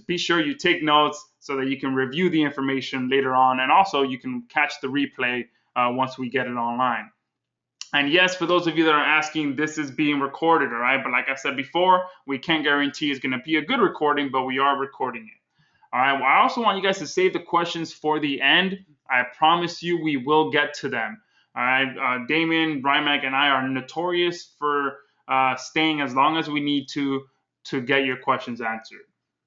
just be sure you take notes so that you can review the information later on, and also you can catch the replay once we get it online. And yes, for those of you that are asking, this is being recorded, all right? But like I said before, we can't guarantee it's going to be a good recording, but we are recording it. All right, well, I also want you guys to save the questions for the end. I promise you we will get to them. All right, Damien, Brymac, and I are notorious for staying as long as we need to get your questions answered.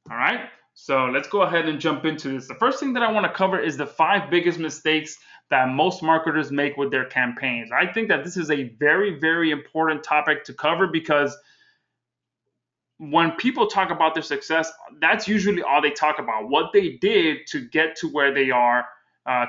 All right, so let's go ahead and jump into this. The first thing that I want to cover is the 5 biggest mistakes that most marketers make with their campaigns. I think that this is a very, very important topic to cover because when people talk about their success, that's usually all they talk about, what they did to get to where they are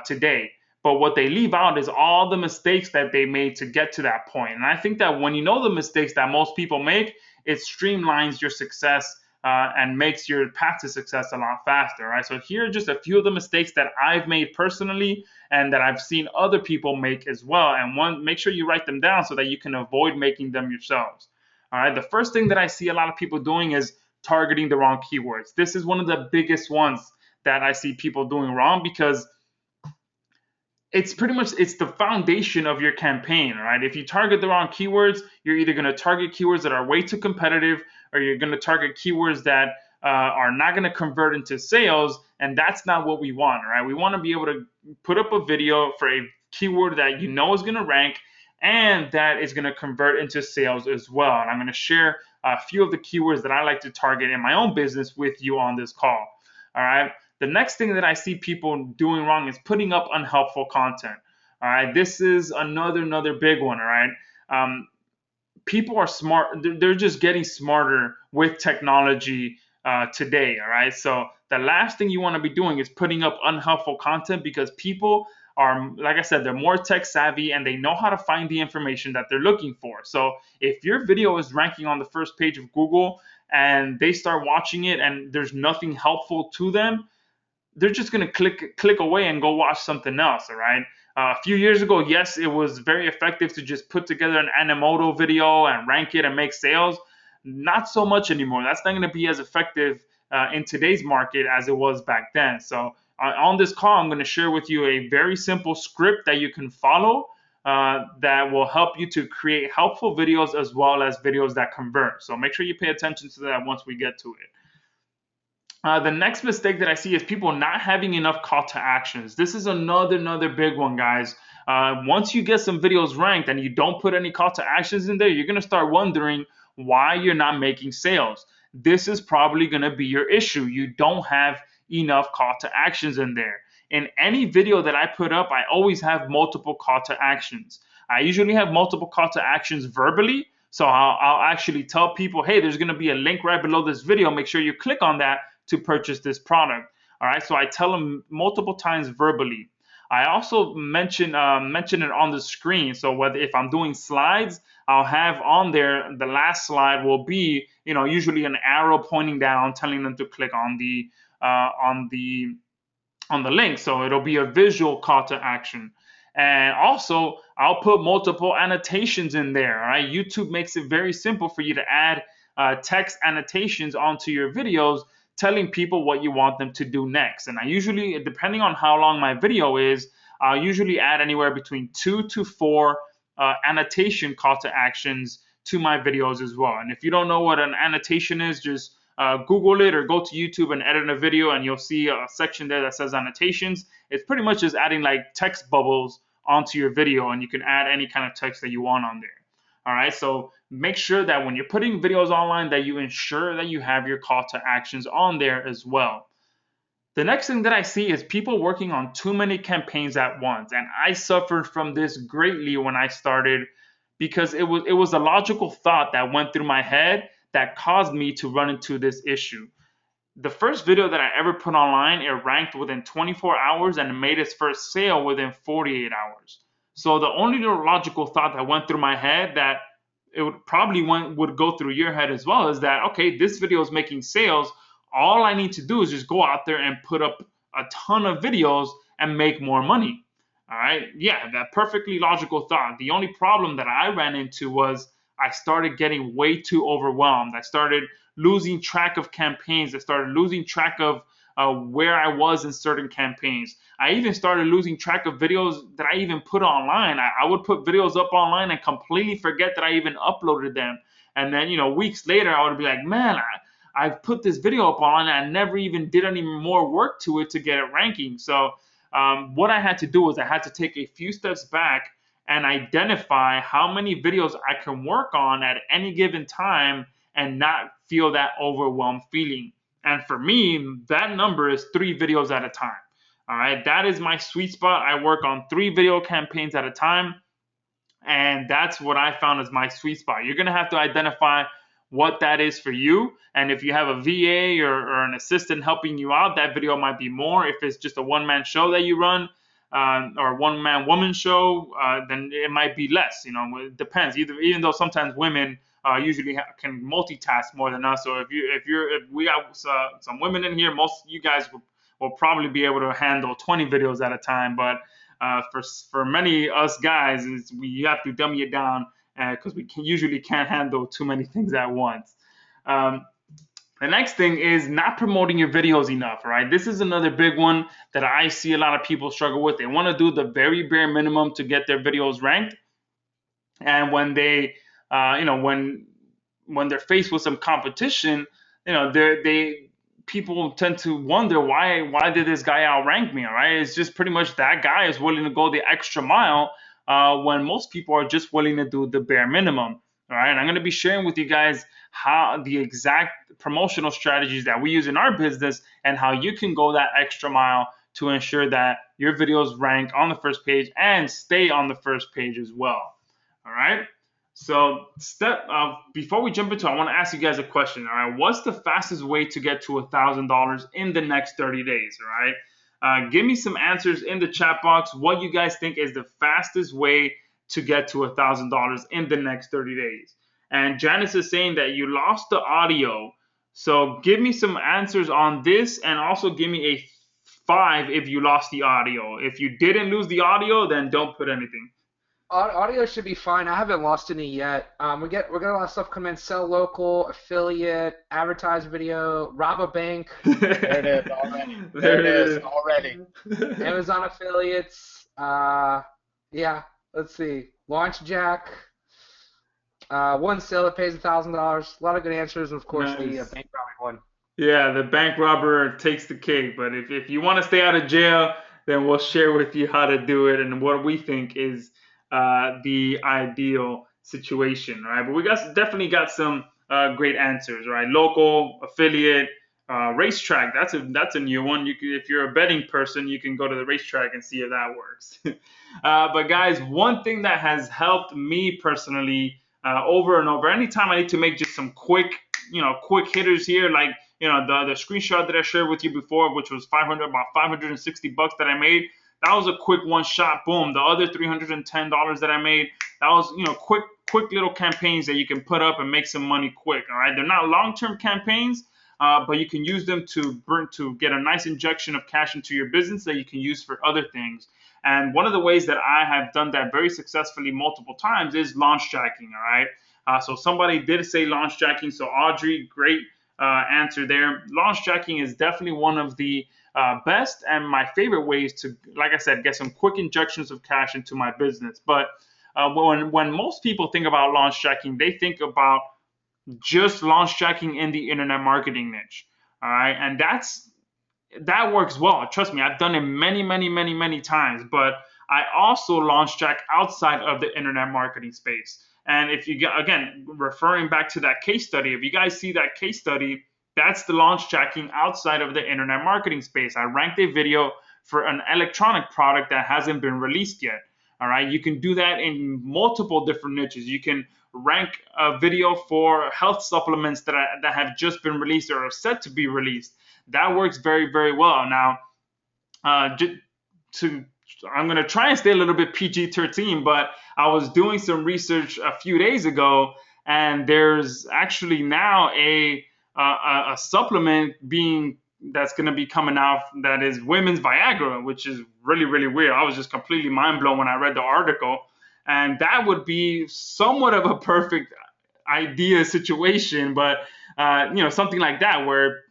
today. But what they leave out is all the mistakes that they made to get to that point. And I think that when you know the mistakes that most people make, it streamlines your success and makes your path to success a lot faster, right? So here are just a few of the mistakes that I've made personally and that I've seen other people make as well. And make sure you write them down so that you can avoid making them yourselves. All right, the first thing that I see a lot of people doing is targeting the wrong keywords. This is one of the biggest ones that I see people doing wrong because it's the foundation of your campaign, right? If you target the wrong keywords, you're either going to target keywords that are way too competitive, or you're going to target keywords that are not going to convert into sales, and that's not what we want, right? We want to be able to put up a video for a keyword that you know is going to rank and that is going to convert into sales as well. And I'm going to share a few of the keywords that I like to target in my own business with you on this call. All right. The next thing that I see people doing wrong is putting up unhelpful content. All right. This is another big one. All right. People are smart. They're just getting smarter with technology today. All right. So the last thing you want to be doing is putting up unhelpful content because people are, like I said, they're more tech savvy and they know how to find the information that they're looking for. So if your video is ranking on the first page of Google and they start watching it and there's nothing helpful to them, they're just going to click away and go watch something else. All right. A few years ago, yes, it was very effective to just put together an Animoto video and rank it and make sales. Not so much anymore. That's not going to be as effective in today's market as it was back then. So on this call, I'm going to share with you a very simple script that you can follow that will help you to create helpful videos as well as videos that convert. So make sure you pay attention to that once we get to it. The next mistake that I see is people not having enough call to actions. This is another big one, guys. Once you get some videos ranked and you don't put any call to actions in there, you're going to start wondering why you're not making sales. This is probably going to be your issue. You don't have enough call to actions in there. In any video that I put up, I always have multiple call to actions. I usually have multiple call to actions verbally. So I'll actually tell people, hey, there's going to be a link right below this video. Make sure you click on that to purchase this product. All right. So I tell them multiple times verbally. I also mention it on the screen. So if I'm doing slides, I'll have on there, the last slide will be, usually an arrow pointing down, telling them to click on the link. So it'll be a visual call to action. And also, I'll put multiple annotations in there. All right. YouTube makes it very simple for you to add text annotations onto your videos, telling people what you want them to do next. And I usually, depending on how long my video is, I'll usually add anywhere between 2 to 4 annotation call to actions to my videos as well. And if you don't know what an annotation is, just Google it or go to YouTube and edit a video and you'll see a section there that says annotations. It's pretty much just adding like text bubbles onto your video, and you can add any kind of text that you want on there. All right, so make sure that when you're putting videos online that you ensure that you have your call to actions on there as well. The next thing that I see is people working on too many campaigns at once. And I suffered from this greatly when I started because it was a logical thought that went through my head that caused me to run into this issue. The first video that I ever put online, it ranked within 24 hours and made its first sale within 48 hours. So the only logical thought that went through my head that it would go through your head as well is that, okay, this video is making sales. All I need to do is just go out there and put up a ton of videos and make more money. All right. Yeah, that perfectly logical thought. The only problem that I ran into was I started getting way too overwhelmed. I started losing track of campaigns. I started losing track of where I was in certain campaigns. I even started losing track of videos that I even put online. I would put videos up online and completely forget that I even uploaded them. And then, weeks later, I would be like, man, I've put this video up online and I never even did any more work to it to get it ranking. So what I had to do was I had to take a few steps back and identify how many videos I can work on at any given time and not feel that overwhelmed feeling. And for me, that number is 3 videos at a time. All right, that is my sweet spot. I work on 3 video campaigns at a time. And that's what I found as my sweet spot. You're going to have to identify what that is for you. And if you have a VA or an assistant helping you out, that video might be more. If it's just a one-man show that you run or one-man woman show, then it might be less. It depends. Even though sometimes women usually can multitask more than us. So if we have some women in here, most of you guys will probably be able to handle 20 videos at a time. But for many us guys, we have to dummy it down because we usually can't handle too many things at once. The next thing is not promoting your videos enough, right? This is another big one that I see a lot of people struggle with. They want to do the very bare minimum to get their videos ranked. And when they, when they're faced with some competition, people tend to wonder why did this guy outrank me? All right, it's just pretty much that guy is willing to go the extra mile when most people are just willing to do the bare minimum. All right, and I'm going to be sharing with you guys how the exact promotional strategies that we use in our business and how you can go that extra mile to ensure that your videos rank on the first page and stay on the first page as well. All right. So before we jump into it, I want to ask you guys a question. All right, what's the fastest way to get to $1,000 in the next 30 days? All right, give me some answers in the chat box. What you guys think is the fastest way to get to $1,000 in the next 30 days? And Janice is saying that you lost the audio. So give me some answers on this, and also give me a 5 if you lost the audio. If you didn't lose the audio, then don't put anything. Audio should be fine. I haven't lost any yet. We're getting a lot of stuff coming in. Sell local, affiliate, advertise video, rob a bank. There it is already. There it is already. Amazon affiliates. Yeah. Let's see. Launch Jack. One sale that pays $1,000. A lot of good answers. Of course, nice. The bank robbing one. Yeah, the bank robber takes the cake. But if you want to stay out of jail, then we'll share with you how to do it and what we think is the ideal situation, right? But we definitely got some great answers, right? Local, affiliate, racetrack. That's a new one. If you're a betting person, you can go to the racetrack and see if that works. But guys, one thing that has helped me personally over and over, anytime I need to make just some quick hitters here, like the screenshot that I shared with you before, which was about $560 that I made. That was a quick one shot, boom. The other $310 that I made, that was quick little campaigns that you can put up and make some money quick. All right, they're not long-term campaigns, but you can use them to get a nice injection of cash into your business that you can use for other things. And one of the ways that I have done that very successfully multiple times is launch jacking. All right, so somebody did say launch jacking. So Audrey, great answer there. Launch jacking is definitely one of the best and my favorite ways to, like I said, get some quick injections of cash into my business. But when most people think about launch jacking, they think about just launch jacking in the internet marketing niche. All right, and that works well. Trust me, I've done it many times. But I also launch jack outside of the internet marketing space. And if you again referring back to that case study, if you guys see that case study, that's the launch jacking outside of the internet marketing space. I ranked a video for an electronic product that hasn't been released yet. All right, you can do that in multiple different niches. You can rank a video for health supplements that have just been released or are set to be released. That works very well. Now, I'm going to try and stay a little bit PG-13, but I was doing some research a few days ago, and there's actually now a supplement that's going to be coming out that is women's Viagra, which is really weird. I was just completely mind blown when I read the article, and that would be somewhat of a perfect idea situation, but Something like that, where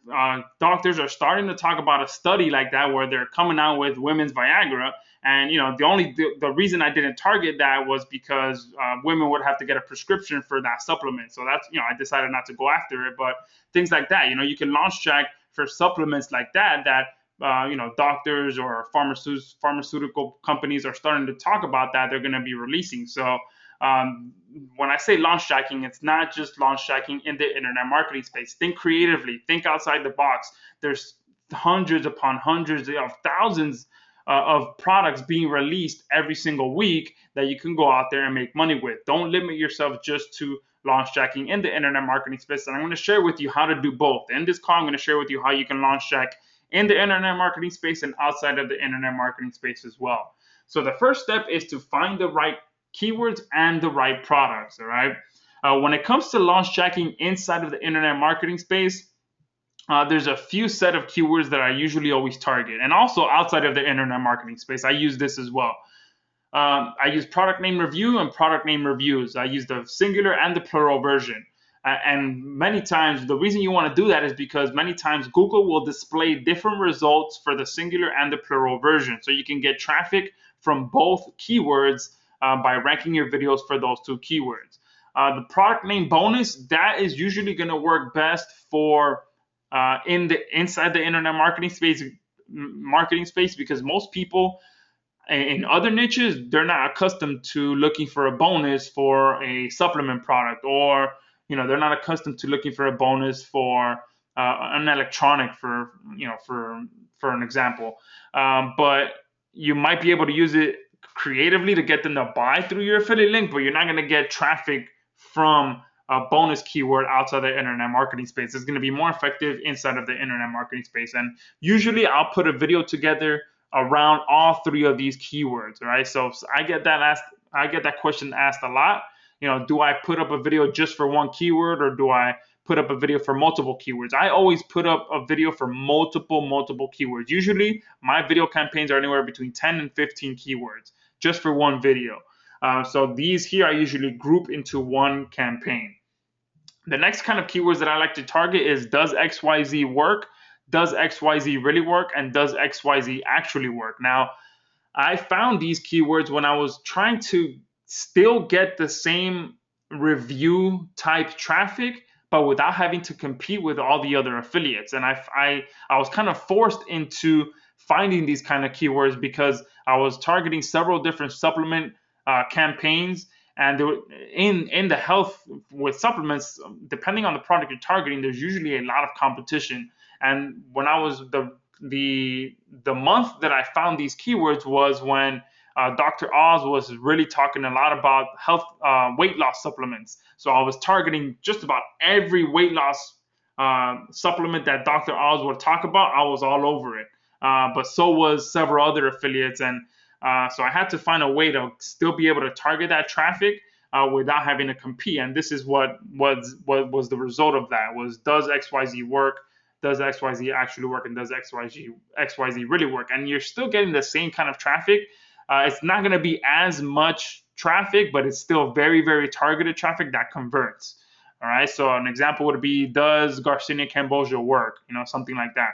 doctors are starting to talk about a study like that, where they're coming out with women's Viagra. And the reason I didn't target that was because women would have to get a prescription for that supplement. So that's I decided not to go after it. But things like that, you can launch check for supplements like that doctors or pharmaceutical companies are starting to talk about that they're going to be releasing. So when I say launch jacking, it's not just launch jacking in the internet marketing space. Think creatively, think outside the box. There's hundreds upon hundreds of thousands of products being released every single week that you can go out there and make money with. Don't limit yourself just to launch jacking in the internet marketing space. And I'm going to share with you how to do both. In this call, I'm going to share with you how you can launch jack in the internet marketing space and outside of the internet marketing space as well. So the first step is to find the right keywords and the right products. All right. When it comes to launch jacking inside of the internet marketing space, there's a few set of keywords that I usually always target. And also outside of the internet marketing space, I use this as well. I use product name review and product name reviews. I use the singular and the plural version. And many times, the reason you want to do that is because many times Google will display different results for the singular and the plural version. So you can get traffic from both keywords by ranking your videos for those two keywords. The product name bonus, that is usually going to work best for inside the internet marketing space because most people in other niches, they're not accustomed to looking for a bonus for a supplement product, or they're not accustomed to looking for a bonus for an electronic, for an example. But you might be able to use it creatively to get them to buy through your affiliate link, but you're not going to get traffic from a bonus keyword outside the internet marketing space. It's going to be more effective inside of the internet marketing space. And usually I'll put a video together around all three of these keywords. All right. So I get that question asked a lot. Do I put up a video just for one keyword, or do I put up a video for multiple keywords? I always put up a video for multiple keywords. Usually my video campaigns are anywhere between 10 and 15 keywords just for one video. So these here I usually group into one campaign. The next kind of keywords that I like to target is, does XYZ work? Does XYZ really work? And does XYZ actually work? Now, I found these keywords when I was trying to still get the same review type traffic, but without having to compete with all the other affiliates. And I was kind of forced into finding these kind of keywords because I was targeting several different supplement campaigns. And in the health with supplements, depending on the product you're targeting, there's usually a lot of competition. And when I was the month that I found these keywords was when Dr. Oz was really talking a lot about health weight loss supplements. So I was targeting just about every weight loss supplement that Dr. Oz would talk about. I was all over it. But so was several other affiliates. And so I had to find a way to still be able to target that traffic without having to compete. And this is what was the result of that, was, does XYZ work? Does XYZ actually work? And does XYZ really work? And you're still getting the same kind of traffic. It's not going to be as much traffic, but it's still very, very targeted traffic that converts. All right. So an example would be, does Garcinia Cambogia work? Something like that.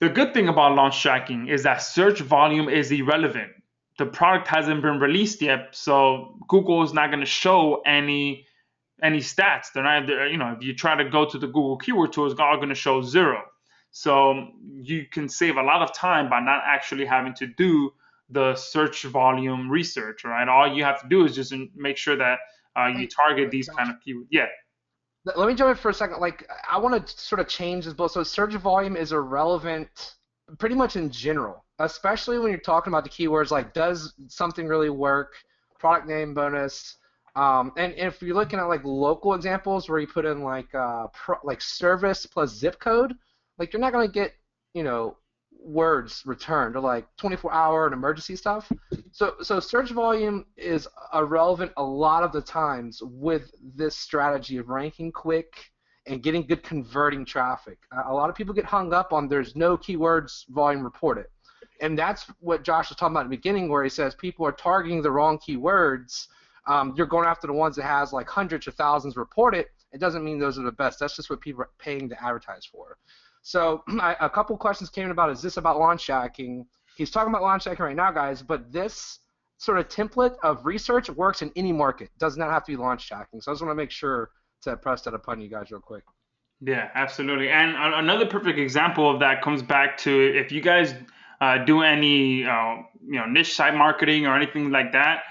The good thing about launch jacking is that search volume is irrelevant. The product hasn't been released yet, so Google is not going to show any stats. They're not, if you try to go to the Google keyword tool, it's all going to show 0. So you can save a lot of time by not actually having to do the search volume research, right? All you have to do is just make sure that you target these kind of keywords. Yeah. Let me jump in for a second. I want to sort of change this both. So search volume is irrelevant pretty much in general, especially when you're talking about the keywords like, does something really work, product name bonus, and if you're looking at local examples where you put in service plus zip code, you're not going to get words returned, or 24-hour and emergency stuff. So search volume is irrelevant a lot of the times with this strategy of ranking quick and getting good converting traffic. A lot of people get hung up on there's no keywords volume reported. And that's what Josh was talking about at the beginning, where he says people are targeting the wrong keywords. You're going after the ones that has hundreds of thousands reported, it doesn't mean those are the best. That's just what people are paying to advertise for. So a couple questions came in about, is this about launch jacking? He's talking about launch jacking right now, guys, but this sort of template of research works in any market. Does not have to be launch jacking. So I just want to make sure to press that upon you guys real quick. Yeah, absolutely. And another perfect example of that comes back to, if you guys do any niche site marketing or anything like that,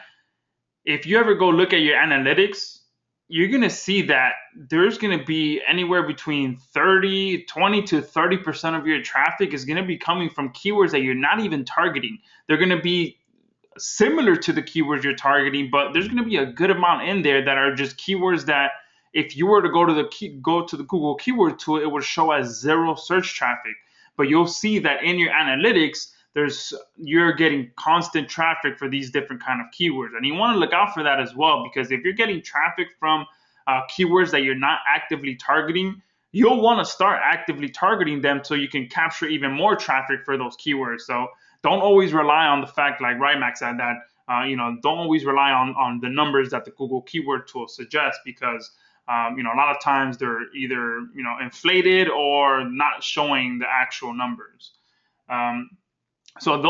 if you ever go look at your analytics, you're going to see that there's going to be anywhere between 20 to 30% of your traffic is going to be coming from keywords that you're not even targeting. They're going to be similar to the keywords you're targeting, but there's going to be a good amount in there that are just keywords that if you were to go to the Google keyword tool, it would show as 0 search traffic. But you'll see that in your analytics, you're getting constant traffic for these different kind of keywords, and you want to look out for that as well, because if you're getting traffic from keywords that you're not actively targeting, you'll want to start actively targeting them so you can capture even more traffic for those keywords. So don't always rely on the fact, like Rymax said, that don't always rely on the numbers that the Google keyword tool suggests, because a lot of times they're either inflated or not showing the actual numbers. So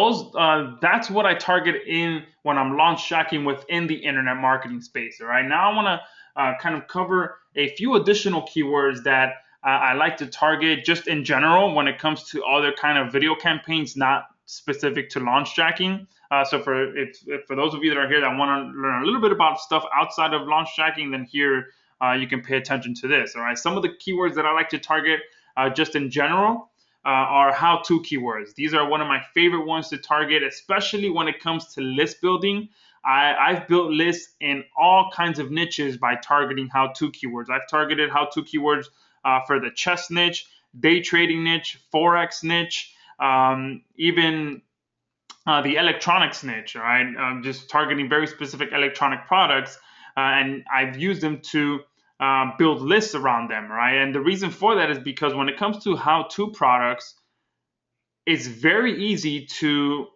that's what I target in when I'm launch jacking within the internet marketing space. All right. Now I want to kind of cover a few additional keywords that I like to target just in general when it comes to other kind of video campaigns, not specific to launch jacking. So for those of you that are here that want to learn a little bit about stuff outside of launch jacking, then here you can pay attention to this. All right. Some of the keywords that I like to target just in general are how-to keywords. These are one of my favorite ones to target, especially when it comes to list building. I've built lists in all kinds of niches by targeting how-to keywords. I've targeted how-to keywords for the chess niche, day trading niche, forex niche, even the electronics niche. All right, just targeting very specific electronic products, and I've used them to build lists around them, right? And the reason for that is because when it comes to how-to products, it's very easy to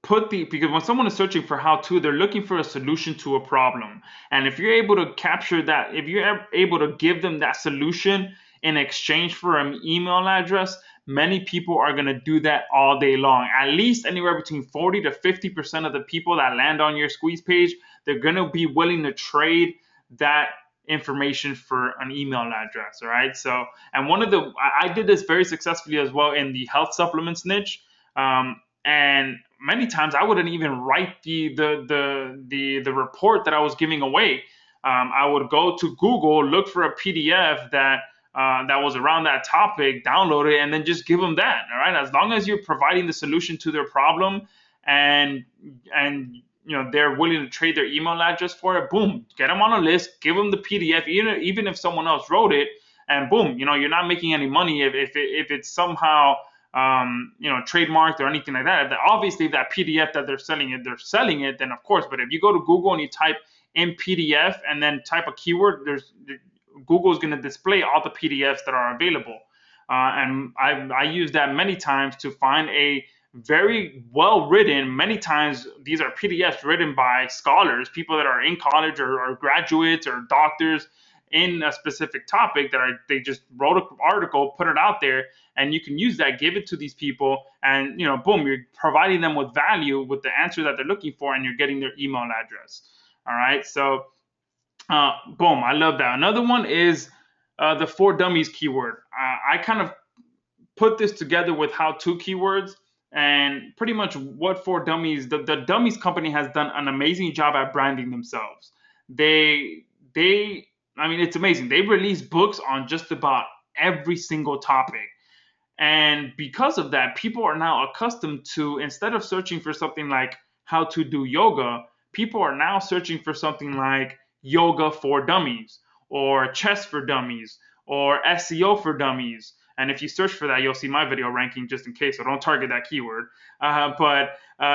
because when someone is searching for how-to, they're looking for a solution to a problem. And if you're able to capture that, if you're able to give them that solution in exchange for an email address, many people are going to do that all day long. At least anywhere between 40 to 50% of the people that land on your squeeze page, they're going to be willing to trade that information for an email address. All right. So, and I did this very successfully as well in the health supplements niche. And many times I wouldn't even write the report that I was giving away. I would go to Google, look for a PDF that was around that topic, download it, and then just give them that. All right. As long as you're providing the solution to their problem, and they're willing to trade their email address for it, boom, get them on a list, give them the PDF, even if someone else wrote it, and boom, you're not making any money if it's somehow trademarked or anything like that. Obviously, if that PDF that they're selling it, then of course. But if you go to Google and you type in PDF and then type a keyword, Google is going to display all the PDFs that are available. And I use that many times to find a very well written. Many times these are PDFs written by scholars, people that are in college or graduates or doctors in a specific topic they just wrote an article, put it out there, and you can use that, give it to these people, and boom, you're providing them with value with the answer that they're looking for, and you're getting their email address. All right, so boom, I love that. Another one is the for dummies keyword. I kind of put this together with how-to keywords. And pretty much what for dummies, the Dummies company has done an amazing job at branding themselves. I mean, it's amazing. They release books on just about every single topic. And because of that, people are now accustomed to, instead of searching for something like how to do yoga, people are now searching for something like yoga for dummies, or chess for dummies, or SEO for dummies. And if you search for that, you'll see my video ranking just in case, so don't target that keyword. But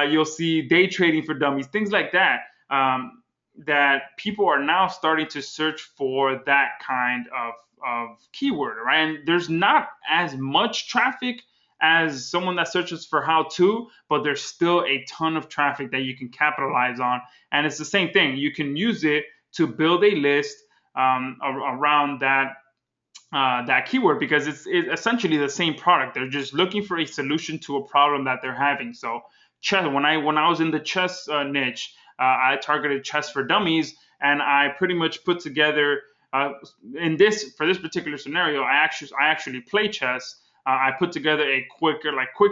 you'll see day trading for dummies, things like that, that people are now starting to search for that kind of keyword, right? And there's not as much traffic as someone that searches for how-to, but there's still a ton of traffic that you can capitalize on. And it's the same thing. You can use it to build a list around that keyword, because it's essentially the same product. They're just looking for a solution to a problem that they're having. So chess, when I was in the chess niche, I targeted chess for dummies, and I pretty much put together for this particular scenario, I actually play chess. I put together a quick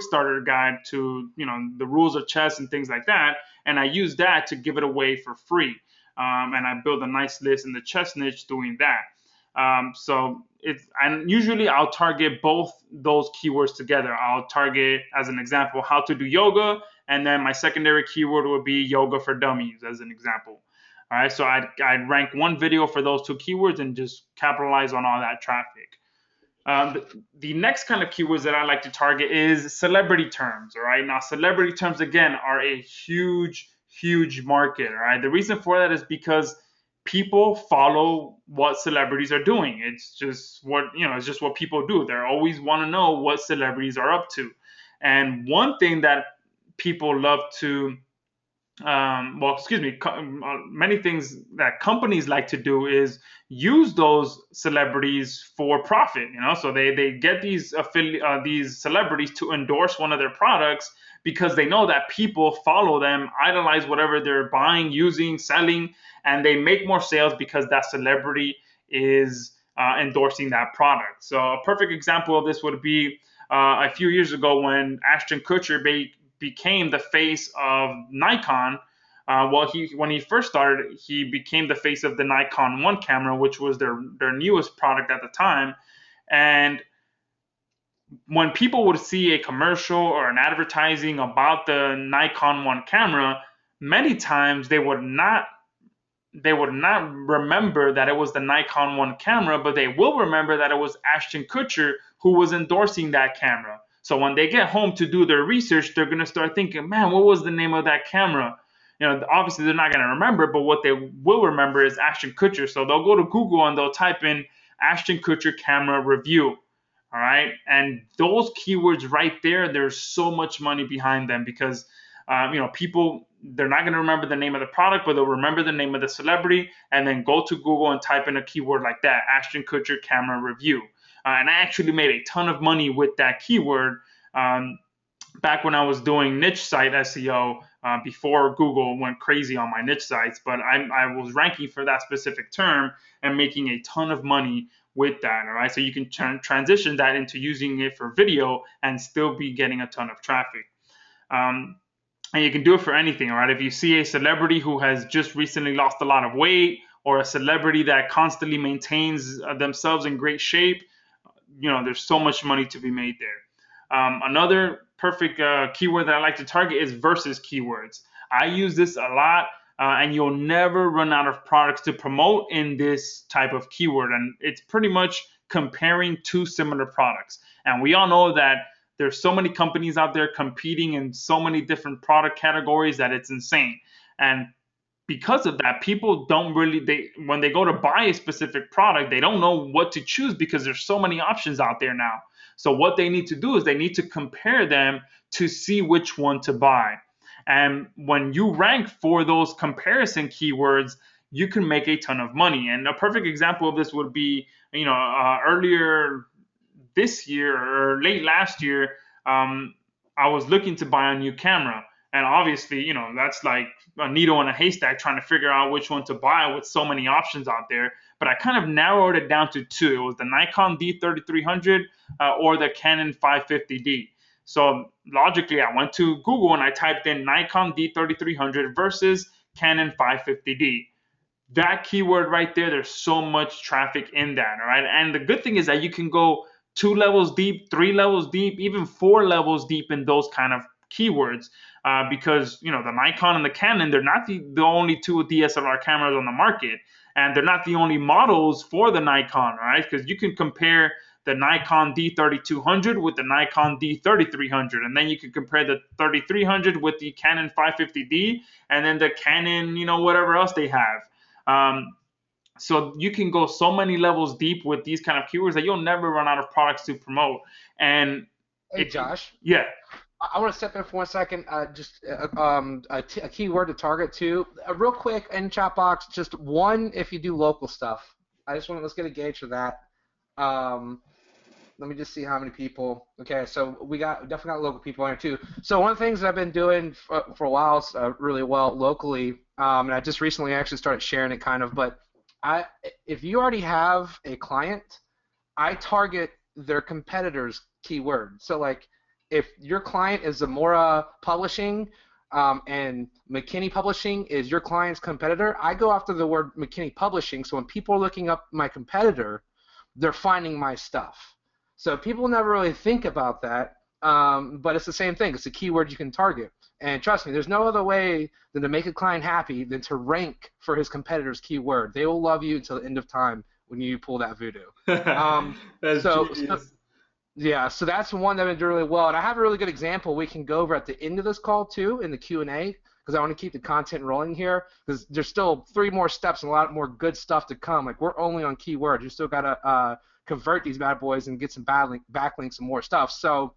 starter guide to the rules of chess and things like that, and I used that to give it away for free. And I built a nice list in the chess niche doing that. And usually I'll target both those keywords together. I'll target, as an example, how to do yoga, and then my secondary keyword would be yoga for dummies, as an example. All right, so I'd rank one video for those two keywords and just capitalize on all that traffic. The next kind of keywords that I like to target is celebrity terms. All right, now celebrity terms again are a huge market. All right, the reason for that is because people follow what celebrities are doing. It's just what people do. They always want to know what celebrities are up to. And one thing that people love to many things that companies like to do is use those celebrities for profit. So they get these celebrities to endorse one of their products because they know that people follow them, idolize whatever they're buying, using, selling, and they make more sales because that celebrity is endorsing that product. So a perfect example of this would be a few years ago when Ashton Kutcher became the face of Nikon. When he first started, he became the face of the Nikon One camera, which was their newest product at the time. And when people would see a commercial or an advertising about the Nikon One camera, many times they would not remember that it was the Nikon One camera, but they will remember that it was Ashton Kutcher who was endorsing that camera. So when they get home to do their research, they're going to start thinking, man, what was the name of that camera? Obviously they're not going to remember, but what they will remember is Ashton Kutcher. So they'll go to Google and they'll type in Ashton Kutcher camera review. All right. And those keywords right there, there's so much money behind them because, people, they're not going to remember the name of the product, but they'll remember the name of the celebrity and then go to Google and type in a keyword like that, Ashton Kutcher camera review. And I actually made a ton of money with that keyword back when I was doing niche site SEO before Google went crazy on my niche sites. But I was ranking for that specific term and making a ton of money with that. All right, so you can transition that into using it for video and still be getting a ton of traffic. And you can do it for anything. All right, if you see a celebrity who has just recently lost a lot of weight, or a celebrity that constantly maintains themselves in great shape, there's so much money to be made there. Another perfect keyword that I like to target is versus keywords. I use this a lot, and you'll never run out of products to promote in this type of keyword. And it's pretty much comparing two similar products. And we all know that there's so many companies out there competing in so many different product categories that it's insane. And because of that, people don't when they go to buy a specific product, they don't know what to choose because there's so many options out there now. So what they need to do is they need to compare them to see which one to buy. And when you rank for those comparison keywords, you can make a ton of money. And a perfect example of this would be, earlier this year or late last year, I was looking to buy a new camera. And obviously, that's like a needle in a haystack trying to figure out which one to buy with so many options out there. But I kind of narrowed it down to two. It was the Nikon D3300 or the Canon 550D. So logically, I went to Google and I typed in Nikon D3300 versus Canon 550D. That keyword right there, there's so much traffic in that, all right? And the good thing is that you can go 2 levels deep, 3 levels deep, even 4 levels deep in those kind of keywords. Because the Nikon and the Canon, they're not the only two DSLR cameras on the market, and they're not the only models for the Nikon, right? Because you can compare the Nikon D3200 with the Nikon D3300, and then you can compare the 3300 with the Canon 550D, and then the Canon, whatever else they have. So you can go so many levels deep with these kind of keywords that you'll never run out of products to promote. And hey, Josh. Yeah. I want to step in for 1 second. Just a keyword to target too. Real quick in chat box, just one if you do local stuff. let's get a gauge for that. Um, Let me just see how many people. Okay, so we definitely got local people in here too. So one of the things that I've been doing for a while really well locally, and I just recently actually started sharing it kind of. But I, if you already have a client, I target their competitors' keyword. So like, if your client is Zamora Publishing, and McKinney Publishing is your client's competitor, I go after the word McKinney Publishing. So when people are looking up my competitor, they're finding my stuff. So people never really think about that, but it's the same thing. It's a keyword you can target. And trust me, there's no other way than to make a client happy than to rank for his competitor's keyword. They will love you until the end of time when you pull that voodoo. Um, That's so genius. yeah, so that's one that I've been doing really well, and I have a really good example we can go over at the end of this call too in the Q&A because I want to keep the content rolling here because there's still 3 more steps and a lot more good stuff to come. Like we're only on keywords, you still gotta convert these bad boys and get some backlinks and more stuff. So,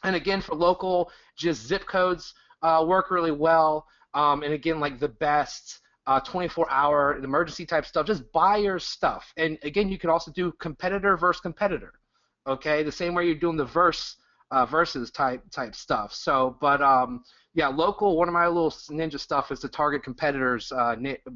and again for local, just zip codes work really well, and again like the best. 24-hour emergency type stuff, just buy your stuff. And again, you could also do competitor versus competitor. Okay, the same way you're doing the versus type stuff. So, but yeah, local. One of my little ninja stuff is to target competitors'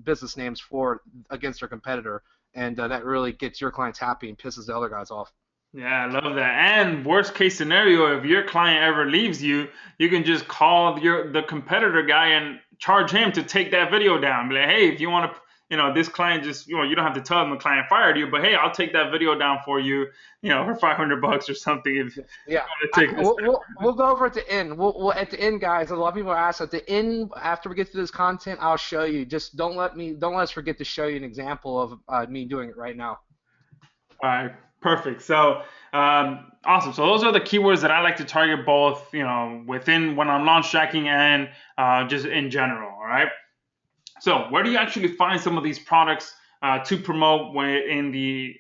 business names for against their competitor, and that really gets your clients happy and pisses the other guys off. Yeah, I love that. And worst case scenario, if your client ever leaves you, you can just call the competitor guy and charge him to take that video down. Be like, hey, if you want to, this client just, you don't have to tell them the client fired you, but hey, I'll take that video down for you, for $500 or something if you Yeah, want to take this. we'll go over at the end. We'll at the end, guys. A lot of people ask at the end after we get through this content. I'll show you. Just don't let us forget to show you an example of me doing it right now. All right, perfect. So, awesome. So those are the keywords that I like to target both, within when I'm launch tracking and just in general. All right. So where do you actually find some of these products to promote in the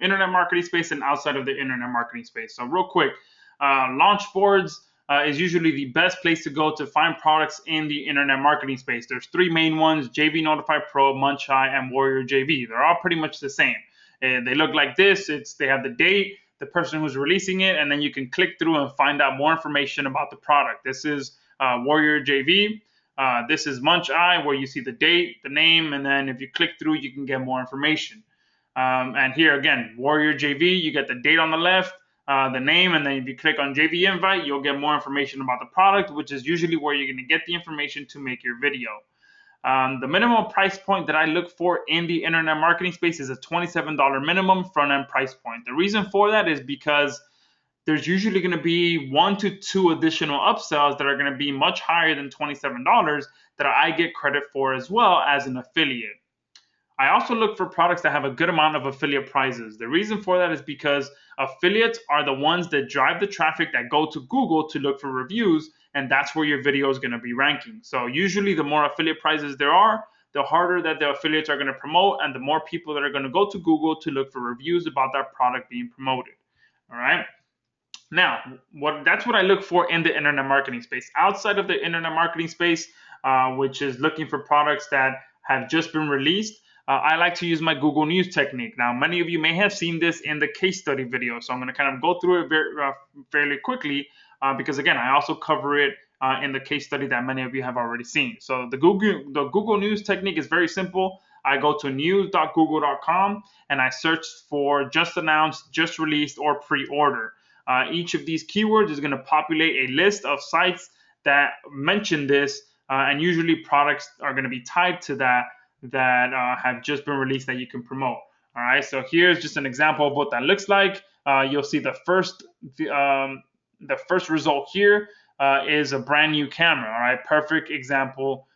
internet marketing space and outside of the internet marketing space? So real quick, launch boards is usually the best place to go to find products in the internet marketing space. There's 3 main ones: JV Notify Pro, Muncheye, and Warrior JV. They're all pretty much the same. And they look like this. They have the date, the person who's releasing it, and then you can click through and find out more information about the product. This is Warrior JV. This is Muncheye, where you see the date, the name, and then if you click through, you can get more information. And here again, Warrior JV, you get the date on the left, the name, and then if you click on JV Invite, you'll get more information about the product, which is usually where you're going to get the information to make your video. The minimum price point that I look for in the internet marketing space is a $27 minimum front-end price point. The reason for that is because there's usually going to be 1 to 2 additional upsells that are going to be much higher than $27 that I get credit for as well as an affiliate. I also look for products that have a good amount of affiliate prizes. The reason for that is because affiliates are the ones that drive the traffic that go to Google to look for reviews, and that's where your video is going to be ranking. So usually the more affiliate prizes there are, the harder that the affiliates are going to promote, and the more people that are going to go to Google to look for reviews about that product being promoted. All right. Now, that's what I look for in the internet marketing space. Outside of the internet marketing space, which is looking for products that have just been released, I like to use my Google News technique. Now, many of you may have seen this in the case study video, so I'm going to kind of go through it fairly quickly because, again, I also cover it in the case study that many of you have already seen. So the Google News technique is very simple. I go to news.google.com and I search for just announced, just released, or pre-order. Each of these keywords is going to populate a list of sites that mention this, and usually products are going to be tied to that have just been released that you can promote. All right, so here's just an example of what that looks like. You'll see the first result here is a brand new camera. All right, perfect example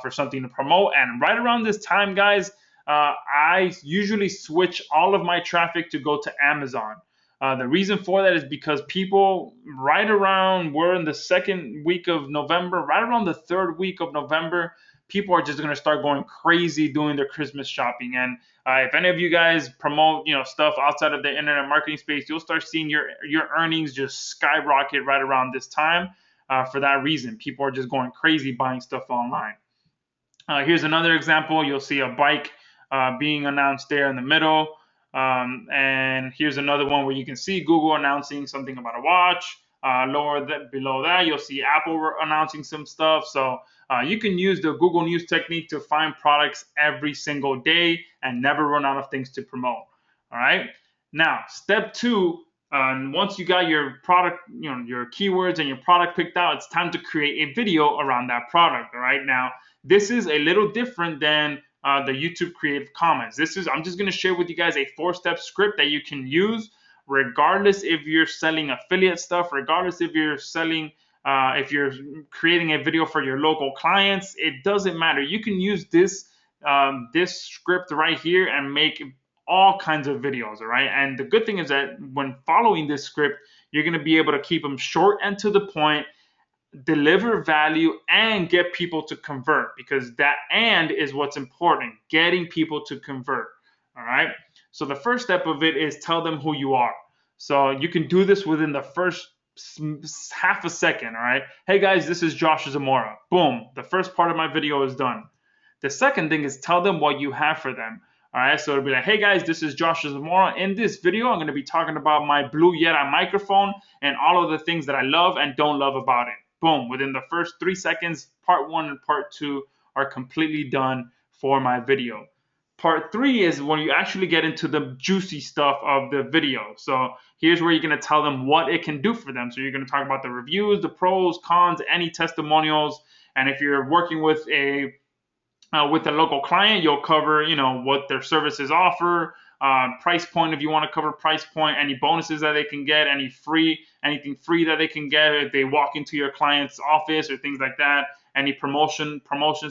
for something to promote. And right around this time, guys, I usually switch all of my traffic to go to Amazon. The reason for that is because people we're in the 2nd week of November, right around the 3rd week of November, people are just going to start going crazy doing their Christmas shopping. And if any of you guys promote, stuff outside of the internet marketing space, you'll start seeing your earnings just skyrocket right around this time. For that reason, people are just going crazy buying stuff online. Here's another example. You'll see a bike being announced there in the middle. And here's another one where you can see Google announcing something about a watch. Below that, you'll see Apple announcing some stuff. So you can use the Google News technique to find products every single day and never run out of things to promote. All right. Now, step 2. Once you got your product, your keywords and your product picked out, it's time to create a video around that product. All right. Now, this is a little different than the YouTube Creative Commons. I'm just going to share with you guys a 4-step script that you can use regardless if you're selling affiliate stuff, regardless if you're selling, if you're creating a video for your local clients. It doesn't matter. You can use this script right here and make all kinds of videos, all right? And the good thing is that when following this script, you're going to be able to keep them short and to the point, deliver value, and get people to convert, because that and is what's important, getting people to convert, all right? So the first step of it is tell them who you are. So you can do this within the first half a second, all right? Hey guys, this is Josh Zamora. Boom, the first part of my video is done. The second thing is tell them what you have for them. All right, so it'll be like, hey guys, this is Josh Zamora. In this video, I'm going to be talking about my Blue Yeti microphone and all of the things that I love and don't love about it. Boom, within the first 3 seconds, part 1 and part 2 are completely done for my video. Part 3 is when you actually get into the juicy stuff of the video. So here's where you're going to tell them what it can do for them. So you're going to talk about the reviews, the pros, cons, any testimonials. And if you're working with a local client, you'll cover, what their services offer, price point if you want to cover price point, any bonuses that they can get, anything free that they can get if they walk into your client's office or things like that, any promotions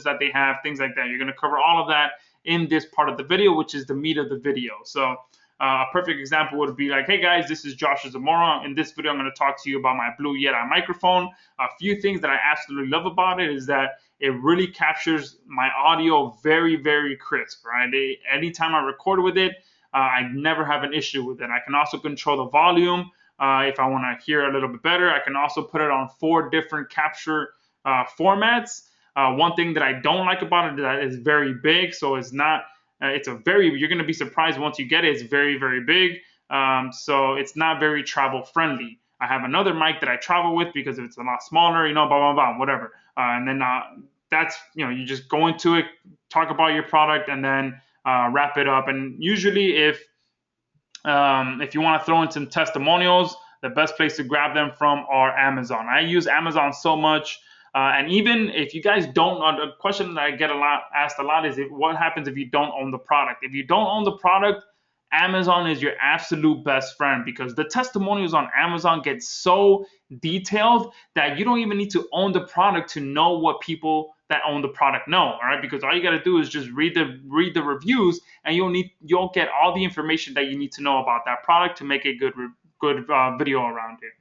that they have, things like that. You're going to cover all of that in this part of the video, which is the meat of the video. So a perfect example would be like, hey guys, this is Josh Zamora. In this video, I'm going to talk to you about my Blue Yeti microphone. A few things that I absolutely love about it is that it really captures my audio very, very crisp, right? Anytime I record with it, I never have an issue with it. I can also control the volume if I want to hear a little bit better. I can also put it on 4 different capture formats. One thing that I don't like about it is that it's very big, so it's not. You're going to be surprised once you get it. It's very, very big. So it's not very travel friendly. I have another mic that I travel with because it's a lot smaller, blah, blah, blah, whatever. And then that's, you just go into it, talk about your product, and then wrap it up. And usually if you want to throw in some testimonials, the best place to grab them from are Amazon. I use Amazon so much. And even if you guys don't know, the question that I get asked a lot is what happens if you don't own the product? If you don't own the product, Amazon is your absolute best friend, because the testimonials on Amazon get so detailed that you don't even need to own the product to know what people that own the product know, all right? Because all you got to do is just read the reviews, and you'll get all the information that you need to know about that product to make a good video around it.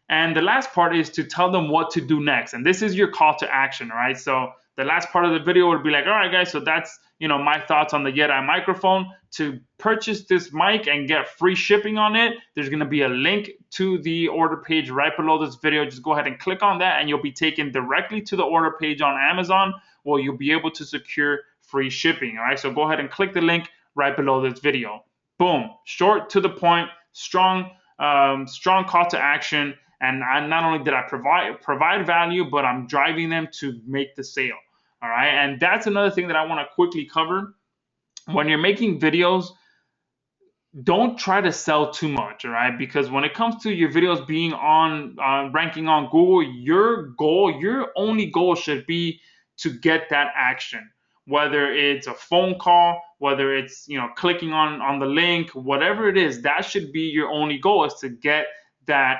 And the last part is to tell them what to do next. And this is your call to action, all right? So the last part of the video would be like, all right, guys, so that's, my thoughts on the Yeti microphone. To purchase this mic and get free shipping on it, there's going to be a link to the order page right below this video. Just go ahead and click on that, and you'll be taken directly to the order page on Amazon, where you'll be able to secure free shipping, all right? So go ahead and click the link right below this video. Boom, short, to the point, strong call to action. And not only did I provide value, but I'm driving them to make the sale. All right. And that's another thing that I want to quickly cover. When you're making videos, don't try to sell too much. All right. Because when it comes to your videos being on ranking on Google, your only goal should be to get that action. Whether it's a phone call, whether it's clicking on the link, whatever it is, that should be your only goal, is to get that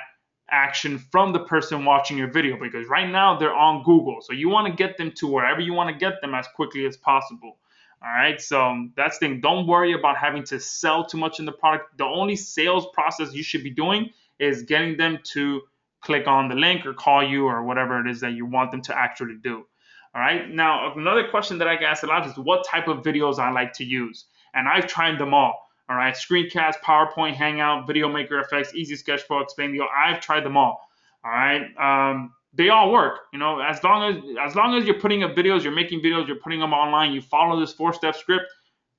action from the person watching your video, because right now they're on Google. So you want to get them to wherever you want to get them as quickly as possible. All right. So that's the thing. Don't worry about having to sell too much in the product. The only sales process you should be doing is getting them to click on the link or call you or whatever it is that you want them to actually do. All right. Now, another question that I get asked a lot is what type of videos I like to use. And I've tried them all. All right, screencast, PowerPoint, Hangout, Video Maker Effects, Easy Sketch Pro, Explain. I've tried them all. All right, they all work. As long as you're putting up videos, you're making videos, you're putting them online, you follow this 4-step script,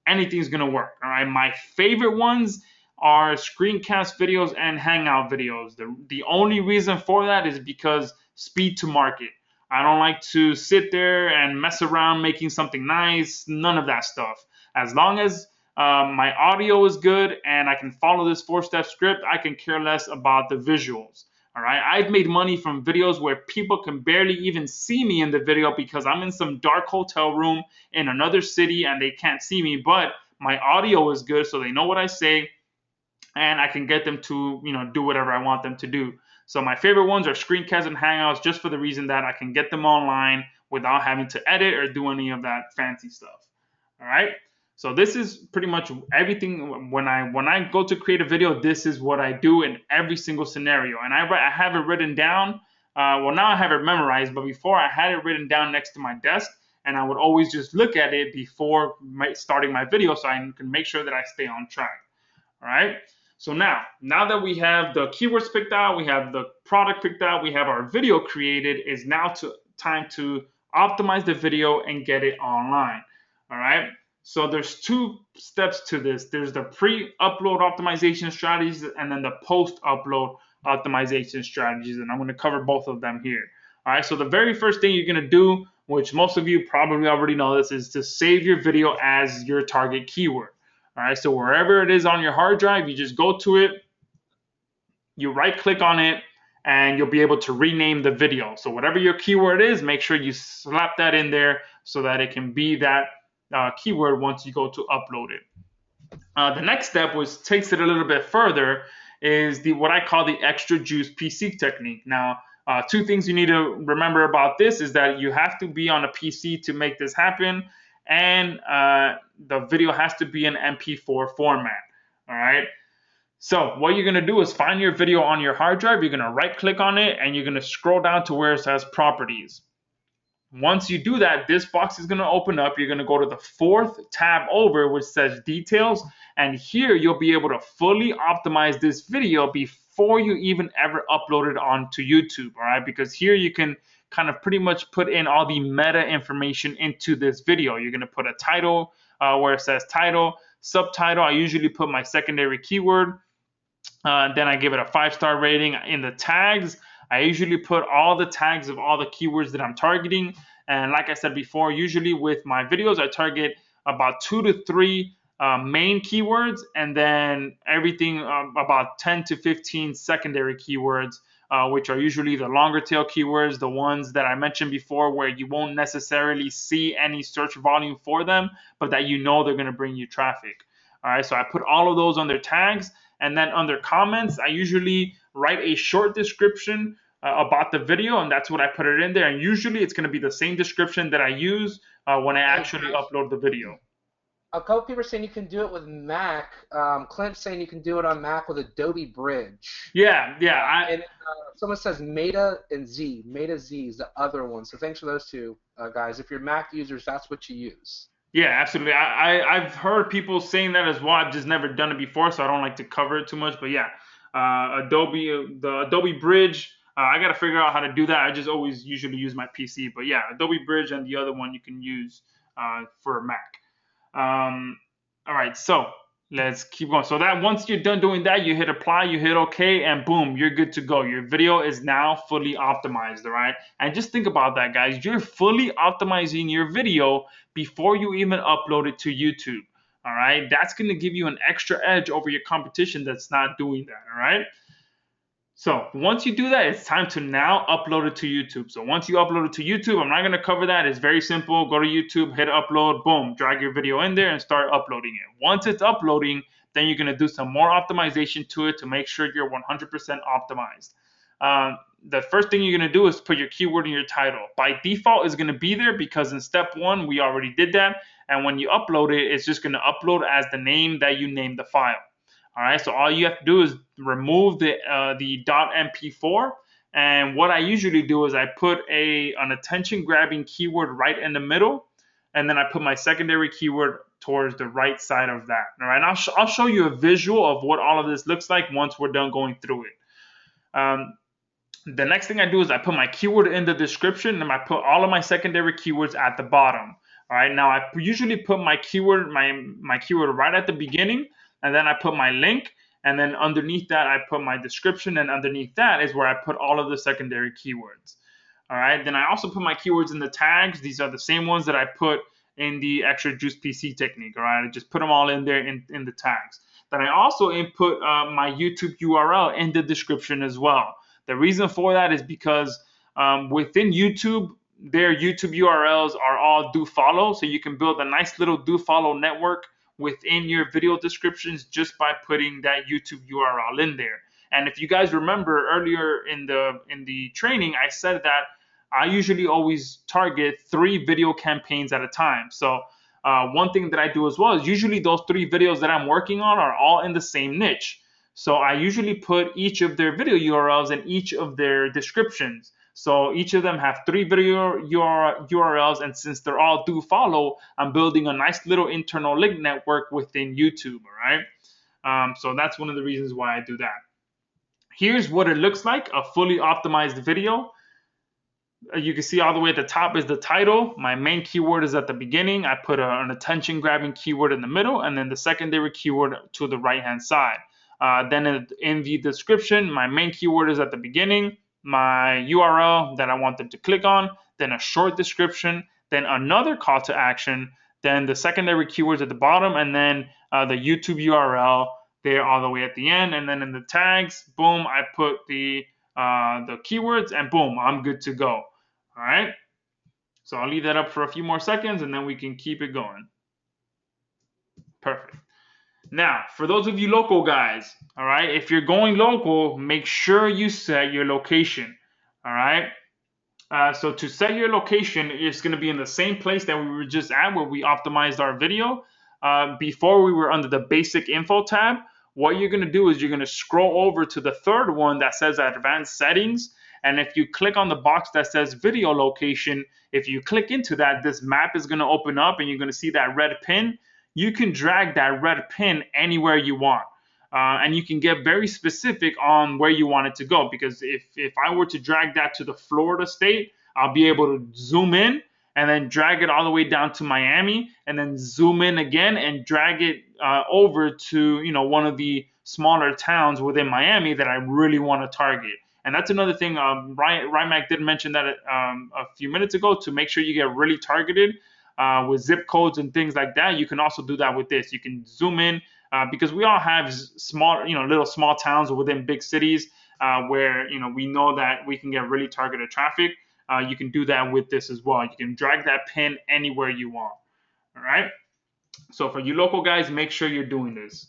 anything's gonna work. All right, my favorite ones are screencast videos and hangout videos. The only reason for that is because speed to market. I don't like to sit there and mess around making something nice, none of that stuff. As long as my audio is good and I can follow this 4-step script, I can care less about the visuals. All right, I've made money from videos where people can barely even see me in the video because I'm in some dark hotel room in another city and they can't see me, but my audio is good, so they know what I say, and I can get them to, do whatever I want them to do. So my favorite ones are screencasts and hangouts, just for the reason that I can get them online without having to edit or do any of that fancy stuff. All right. So this is pretty much everything. When I go to create a video, this is what I do in every single scenario, and I have it written down. Well, now I have it memorized, but before I had it written down next to my desk, and I would always just look at it before starting my video so I can make sure that I stay on track. All right. So now that we have the keywords picked out, we have the product picked out, we have our video created, is now time to optimize the video and get it online. All right. So there's 2 steps to this. There's the pre-upload optimization strategies and then the post-upload optimization strategies. And I'm going to cover both of them here. All right. So the very first thing you're going to do, which most of you probably already know this, is to save your video as your target keyword. All right, so wherever it is on your hard drive, you just go to it, you right click on it, and you'll be able to rename the video. So whatever your keyword is, make sure you slap that in there so that it can be that keyword once you go to upload it. The next step, which takes it a little bit further, is what I call the extra juice PC technique. Now, 2 things you need to remember about this is that you have to be on a PC to make this happen, and the video has to be in MP4 format. All right. So what you're going to do is find your video on your hard drive. You're going to right click on it and you're going to scroll down to where it says properties. Once you do that, this box is going to open up. You're going to go to the 4th tab over, which says details. And here you'll be able to fully optimize this video before you even ever upload it onto YouTube. All right. Because here you can kind of pretty much put in all the meta information into this video. You're going to put a title where it says title, subtitle. I usually put my secondary keyword. Then I give it a 5-star rating. In the tags, I usually put all the tags of all the keywords that I'm targeting. And like I said before, usually with my videos, I target about 2 to 3 main keywords, and then everything about 10 to 15 secondary keywords, which are usually the longer tail keywords, the ones that I mentioned before where you won't necessarily see any search volume for them, but that they're going to bring you traffic. All right, so I put all of those under tags, and then under comments, I usually write a short description about the video, and that's what I put it in there. And usually it's going to be the same description that I use when I actually upload the video. A couple people are saying you can do it with Mac. Clint's saying you can do it on Mac with Adobe Bridge. Yeah. And someone says Meta and Z. Meta Z is the other one. So thanks for those 2 guys. If you're Mac users, that's what you use. Yeah, absolutely. I've heard people saying that as well. I've just never done it before, so I don't like to cover it too much. But yeah, the Adobe Bridge, I got to figure out how to do that. I just always usually use my PC. But yeah, Adobe Bridge and the other one you can use for Mac. All right, so let's keep going. So that once you're done doing that, you hit apply, you hit OK, and boom, you're good to go. Your video is now fully optimized, all right? And just think about that, guys. You're fully optimizing your video before you even upload it to YouTube, all right? That's going to give you an extra edge over your competition that's not doing that, all right? So once you do that, it's time to now upload it to YouTube. So once you upload it to YouTube, I'm not going to cover that. It's very simple. Go to YouTube, hit upload, boom, drag your video in there and start uploading it. Once it's uploading, then you're going to do some more optimization to it to make sure you're 100% optimized. The first thing you're going to do is put your keyword in your title. By default, it's going to be there because in step 1, we already did that. And when you upload it, it's just going to upload as the name that you named the file. All right, so all you have to do is remove the .mp4, and what I usually do is I put an attention-grabbing keyword right in the middle, and then I put my secondary keyword towards the right side of that. All right, and I'll show you a visual of what all of this looks like once we're done going through it. The next thing I do is I put my keyword in the description, and I put all of my secondary keywords at the bottom. All right, now I usually put my keyword right at the beginning, and then I put my link, and then underneath that I put my description, and underneath that is where I put all of the secondary keywords. All right, then I also put my keywords in the tags. These are the same ones that I put in the extra juice PC technique. All right, I just put them all in there in the tags. Then I also input my YouTube URL in the description as well. The reason for that is because within YouTube, their YouTube URLs are all do follow, so you can build a nice little do follow network within your video descriptions just by putting that YouTube URL in there. And if you guys remember earlier in the training, I said that I usually always target 3 video campaigns at a time. So one thing that I do as well is usually those 3 videos that I'm working on are all in the same niche. So I usually put each of their video URLs in each of their descriptions. So each of them have 3 video URLs, and since they're all do follow, I'm building a nice little internal link network within YouTube. All right. So that's one of the reasons why I do that. Here's what it looks like, a fully optimized video. You can see all the way at the top is the title. My main keyword is at the beginning. I put an attention grabbing keyword in the middle, and then the secondary keyword to the right hand side. Then in the description, my main keyword is at the beginning, my URL that I want them to click on, then a short description, then another call to action, then the secondary keywords at the bottom, and then the YouTube URL there all the way at the end. And then in the tags, boom, I put the keywords, and boom, I'm good to go. All right, so I'll leave that up for a few more seconds, and then we can keep it going. Perfect. Now, for those of you local guys, all right, if you're going local, make sure you set your location. All right. So to set your location, it's going to be in the same place that we were just at, where we optimized our video. Before we were under the basic info tab. What you're going to do is you're going to scroll over to the third one that says advanced settings. And if you click on the box that says video location, if you click into that, this map is going to open up and you're going to see that red pin. You can drag that red pin anywhere you want. And you can get very specific on where you want it to go. Because if I were to drag that to the Florida state, I'll be able to zoom in and then drag it all the way down to Miami, and then zoom in again and drag it over to one of the smaller towns within Miami that I really want to target. And that's another thing. Rymac did mention that a few minutes ago, to make sure you get really targeted with zip codes and things like that. You can also do that with this. You can zoom in because we all have small, little small towns within big cities where we know that we can get really targeted traffic. You can do that with this as well. You can drag that pin anywhere you want. All right. So for you local guys, make sure you're doing this.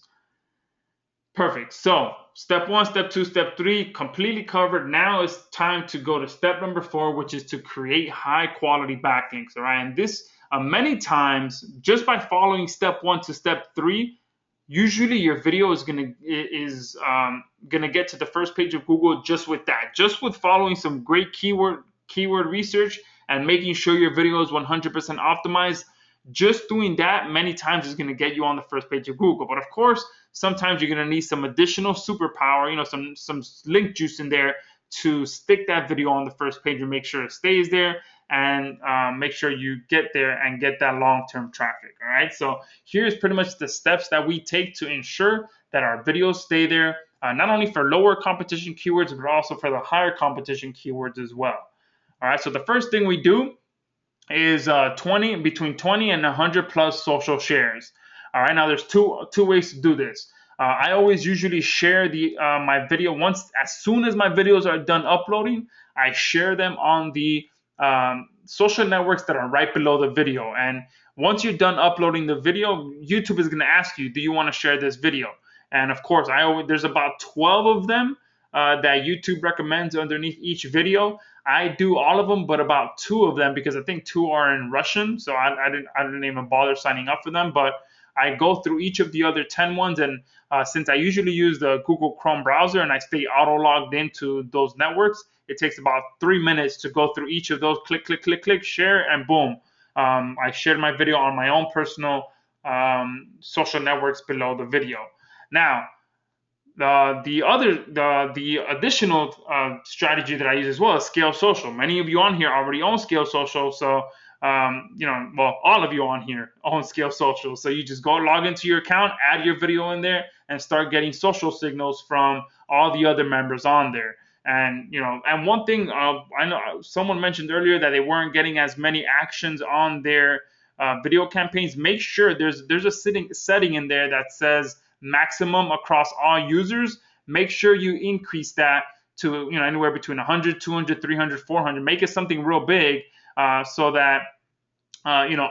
Perfect. So step 1, step 2, step 3, completely covered. Now it's time to go to step number 4, which is to create high quality backlinks. All right. And this many times, just by following step 1 to step 3, usually your video is gonna get to the first page of Google just with that, just with following some great keyword research and making sure your video is 100% optimized. Just doing that many times is going to get you on the first page of Google. But of course, sometimes you're going to need some additional superpower, some link juice in there to stick that video on the first page and make sure it stays there, and make sure you get there and get that long-term traffic. All right. So here's pretty much the steps that we take to ensure that our videos stay there, not only for lower competition keywords, but also for the higher competition keywords as well. All right. So the first thing we do is between 20 and 100 plus social shares. All right. Now there's two ways to do this. I always usually share my video as soon as my videos are done uploading. I share them on the social networks that are right below the video. And once you're done uploading the video, YouTube is going to ask you, do you want to share this video? And of course, there's about 12 of them that YouTube recommends underneath each video. I do all of them, but about 2 of them, because I think 2 are in Russian, so I didn't even bother signing up for them. But I go through each of the other 10 ones, and since I usually use the Google Chrome browser and I stay auto logged into those networks, it takes about 3 minutes to go through each of those. Click, click, click, click, share, and boom, I shared my video on my own personal social networks below the video. Now, the additional strategy that I use as well is Scale Social. Many of you on here already own Scale Social, so well, all of you on here own Scale Social. So you just go log into your account, add your video in there, and start getting social signals from all the other members on there. And and one thing, I know someone mentioned earlier that they weren't getting as many actions on their video campaigns. Make sure there's a setting in there that says maximum across all users. Make sure you increase that to anywhere between 100, 200, 300, 400. Make it something real big, so that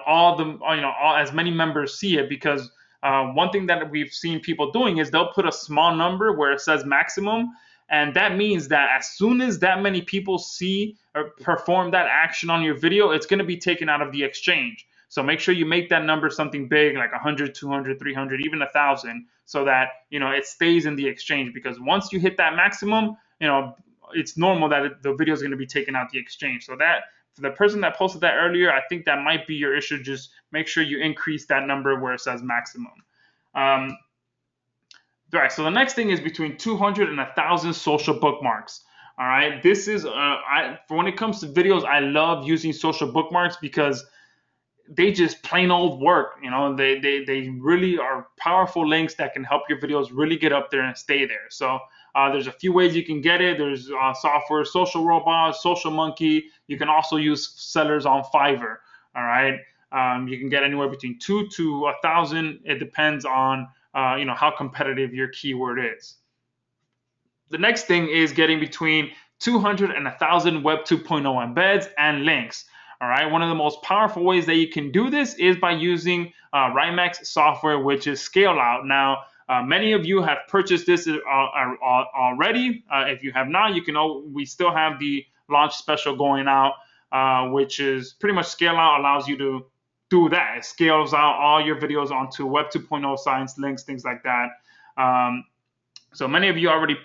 all as many members see it. Because one thing that we've seen people doing is they'll put a small number where it says maximum, and that means that as soon as that many people see or perform that action on your video, it's going to be taken out of the exchange. So make sure you make that number something big, like 100, 200, 300, even 1,000, so that it stays in the exchange. Because once you hit that maximum, it's normal that the video is going to be taken out the exchange. So that, for the person that posted that earlier, I think that might be your issue. Just make sure you increase that number where it says maximum. All right, so the next thing is between 200 and 1,000 social bookmarks. All right, this is for when it comes to videos, I love using social bookmarks because they just plain old work. They really are powerful links that can help your videos really get up there and stay there. So there's a few ways you can get it. There's software, Social Robot, Social Monkey. You can also use sellers on Fiverr. All right, you can get anywhere between 2 to 1,000. It depends on how competitive your keyword is. The next thing is getting between 200 and 1,000 Web 2.0 embeds and links. All right, one of the most powerful ways that you can do this is by using Rhimax software, which is Scale Out. Now, many of you have purchased this already. If you have not, we still have the launch special going out, which is pretty much Scale Out allows you to do that. It scales out all your videos onto Web 2.0 sites, links, things like that. So many of you already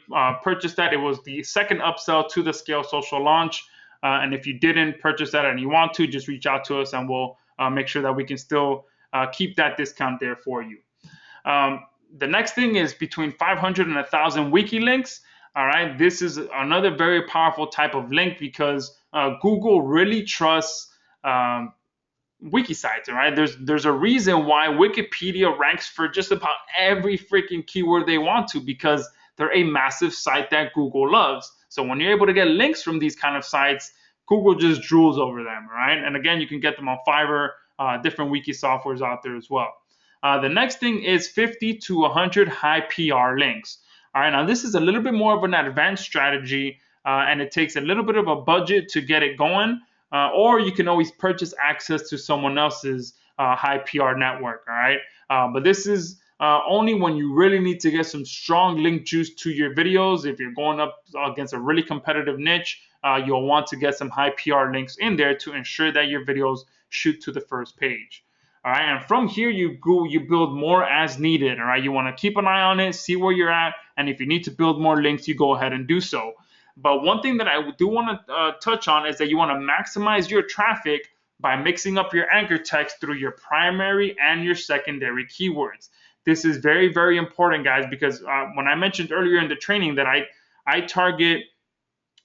purchased that. It was the second upsell to the Scale Social launch. And if you didn't purchase that and you want to, just reach out to us and we'll make sure that we can still keep that discount there for you. The next thing is between 500 and 1,000 wiki links. All right, this is another very powerful type of link because Google really trusts wiki sites. All right, there's a reason why Wikipedia ranks for just about every freaking keyword they want to, because they're a massive site that Google loves. So when you're able to get links from these kind of sites, Google just drools over them, right? And again, you can get them on Fiverr, different wiki softwares out there as well. The next thing is 50 to 100 high PR links. All right, now this is a little bit more of an advanced strategy, and it takes a little bit of a budget to get it going, or you can always purchase access to someone else's high PR network, all right? But this is only when you really need to get some strong link juice to your videos. If you're going up against a really competitive niche, you'll want to get some high PR links in there to ensure that your videos shoot to the first page. All right, and from here you build more as needed. All right, you want to keep an eye on it, see where you're at, and if you need to build more links, you go ahead and do so. But one thing that I do want to touch on is that you want to maximize your traffic by mixing up your anchor text through your primary and your secondary keywords. This is very, very important, guys, because when I mentioned earlier in the training that I target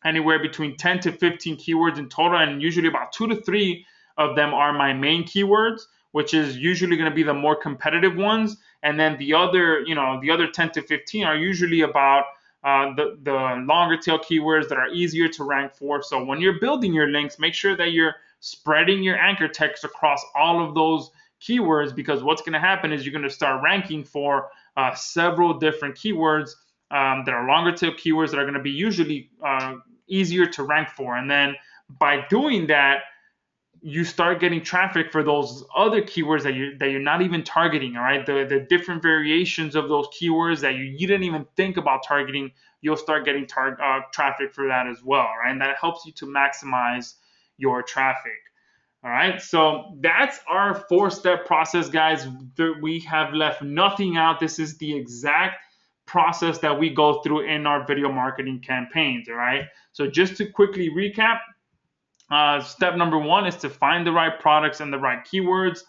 anywhere between 10 to 15 keywords in total, and usually about 2 to 3 of them are my main keywords, which is usually going to be the more competitive ones. And then the other 10 to 15 are usually about the longer tail keywords that are easier to rank for. So when you're building your links, make sure that you're spreading your anchor text across all of those keywords, because what's going to happen is you're going to start ranking for several different keywords that are longer tail keywords that are going to be usually easier to rank for. And then by doing that, you start getting traffic for those other keywords that you're not even targeting. All right, the different variations of those keywords that you didn't even think about targeting, you'll start getting traffic for that as well. Right, and that helps you to maximize your traffic. All right, so that's our 4-step process, guys. We have left nothing out. This is the exact process that we go through in our video marketing campaigns. All right, so just to quickly recap. Step number 1 is to find the right products and the right keywords.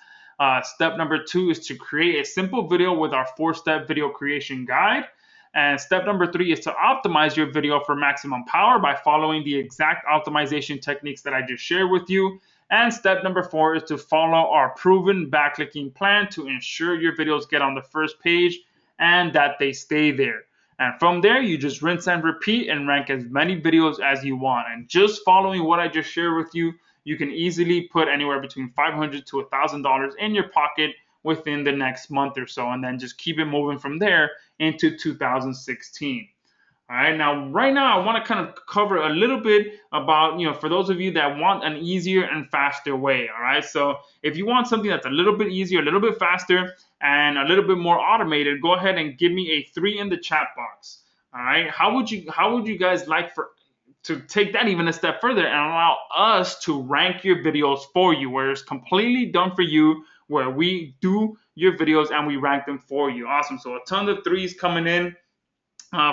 Step number 2 is to create a simple video with our 4-step video creation guide. And step number 3 is to optimize your video for maximum power by following the exact optimization techniques that I just shared with you. And step number 4 is to follow our proven backlinking plan to ensure your videos get on the first page and that they stay there. And from there, you just rinse and repeat and rank as many videos as you want. And just following what I just shared with you, you can easily put anywhere between $500 to $1,000 in your pocket within the next month or so, and then just keep it moving from there into 2016. All right, right now I want to kind of cover a little bit about, for those of you that want an easier and faster way. All right, so if you want something that's a little bit easier, a little bit faster, and a little bit more automated, go ahead and give me a 3 in the chat box. All right, how would you guys like to take that even a step further and allow us to rank your videos for you, where it's completely done for you, where we do your videos and we rank them for you? Awesome. So a ton of 3s coming in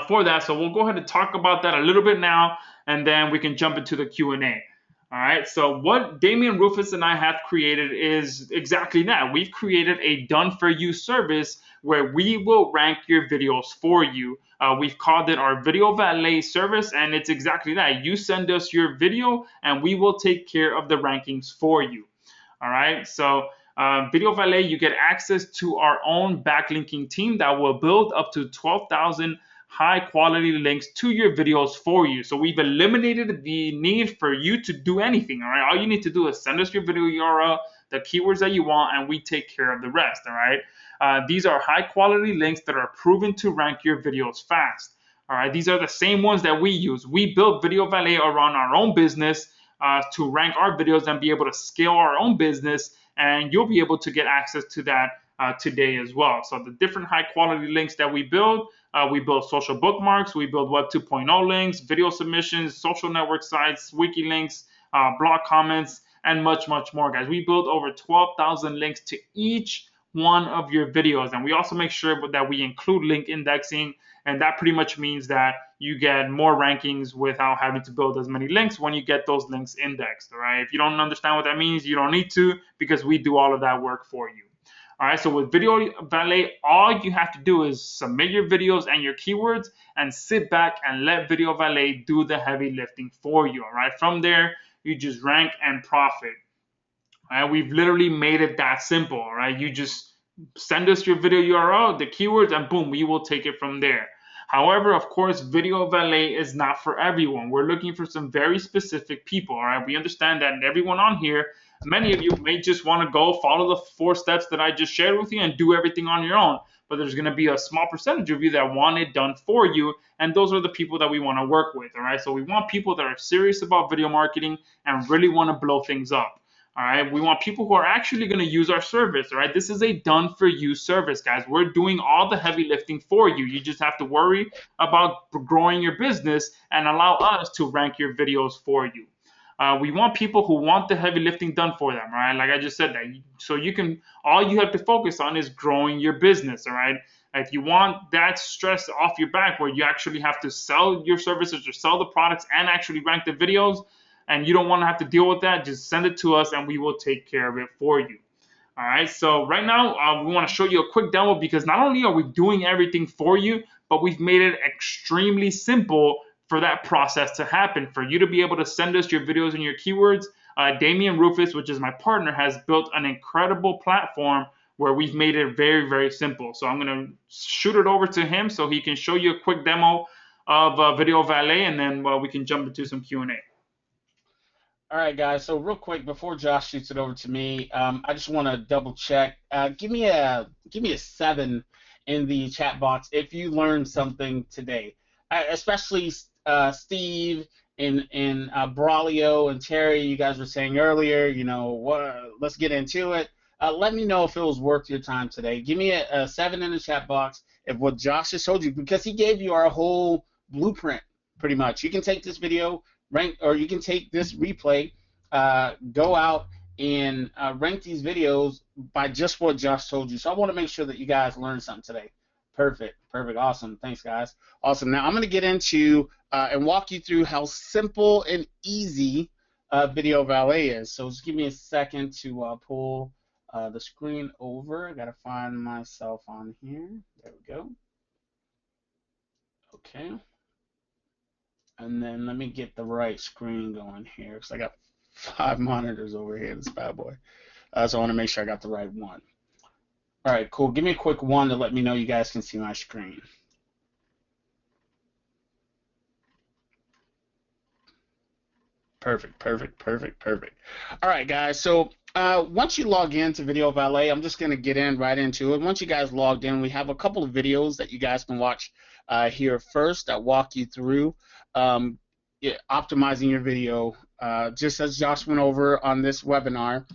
for that. So we'll go ahead and talk about that a little bit now, and then we can jump into the Q&A. All right, so what Damian Rufus and I have created is exactly that. We've created a done-for-you service where we will rank your videos for you. We've called it our Video Valet service, and it's exactly that. You send us your video, and we will take care of the rankings for you. All right, so Video Valet, you get access to our own backlinking team that will build up to 12,000 high quality links to your videos for you. So we've eliminated the need for you to do anything. All right, all you need to do is send us your video URL, the keywords that you want, and we take care of the rest. All right, these are high quality links that are proven to rank your videos fast. All right, these are the same ones that we use. We built Video Valet around our own business to rank our videos and be able to scale our own business, and you'll be able to get access to that today as well. So the different high quality links that we build social bookmarks, we build Web 2.0 links, video submissions, social network sites, wiki links, blog comments, and much, much more, guys. We build over 12,000 links to each one of your videos, and we also make sure that we include link indexing, and that pretty much means that you get more rankings without having to build as many links when you get those links indexed. All right, if you don't understand what that means, you don't need to, because we do all of that work for you. All right, so with Video Valet, all you have to do is submit your videos and your keywords and sit back and let Video Valet do the heavy lifting for you. All right, from there, you just rank and profit. All right, we've literally made it that simple. All right, you just send us your video URL, the keywords, and boom, we will take it from there. However, of course, Video Valet is not for everyone. We're looking for some very specific people. All right, we understand that everyone on here, many of you may just want to go follow the 4 steps that I just shared with you and do everything on your own. But there's going to be a small percentage of you that want it done for you, and those are the people that we want to work with. All right, so we want people that are serious about video marketing and really want to blow things up. All right, we want people who are actually going to use our service. All right, this is a done for you service, guys. We're doing all the heavy lifting for you. You just have to worry about growing your business and allow us to rank your videos for you. We want people who want the heavy lifting done for them. All right, like I just said, that so you can, all you have to focus on is growing your business. All right, if you want that stress off your back, where you actually have to sell your services or sell the products and actually rank the videos, and you don't want to have to deal with that, just send it to us and we will take care of it for you. All right, so right now we want to show you a quick demo, because not only are we doing everything for you, but we've made it extremely simple for that process to happen, for you to be able to send us your videos and your keywords. Damian Rufus, which is my partner, has built an incredible platform where we've made it very, very simple. So I'm going to shoot it over to him so he can show you a quick demo of Video Valet, and then we can jump into some Q&A. All right, guys. So real quick, before Josh shoots it over to me, I just want to double check. Give me a 7 in the chat box if you learned something today, especially Steve and Braulio and Terry. You guys were saying earlier, let's get into it. Let me know if it was worth your time today. Give me a 7 in the chat box if what Josh has told you, because he gave you our whole blueprint pretty much. You can take this video, or you can take this replay, go out and rank these videos by just what Josh told you. So I want to make sure that you guys learned something today. Perfect. Awesome. Thanks, guys. Awesome. Now I'm going to get into and walk you through how simple and easy Video Valet is. So just give me a second to pull the screen over. I got to find myself on here. There we go. Okay. And then let me get the right screen going here, because I got 5 monitors over here, this bad boy. So I want to make sure I got the right one. All right, cool. Give me a quick one to let me know you guys can see my screen. Perfect, perfect, perfect, perfect. All right, guys. So once you log into Video Valet, I'm just going to get right into it. Once you guys logged in, we have a couple of videos that you guys can watch here first that walk you through optimizing your video. Just as Josh went over on this webinar,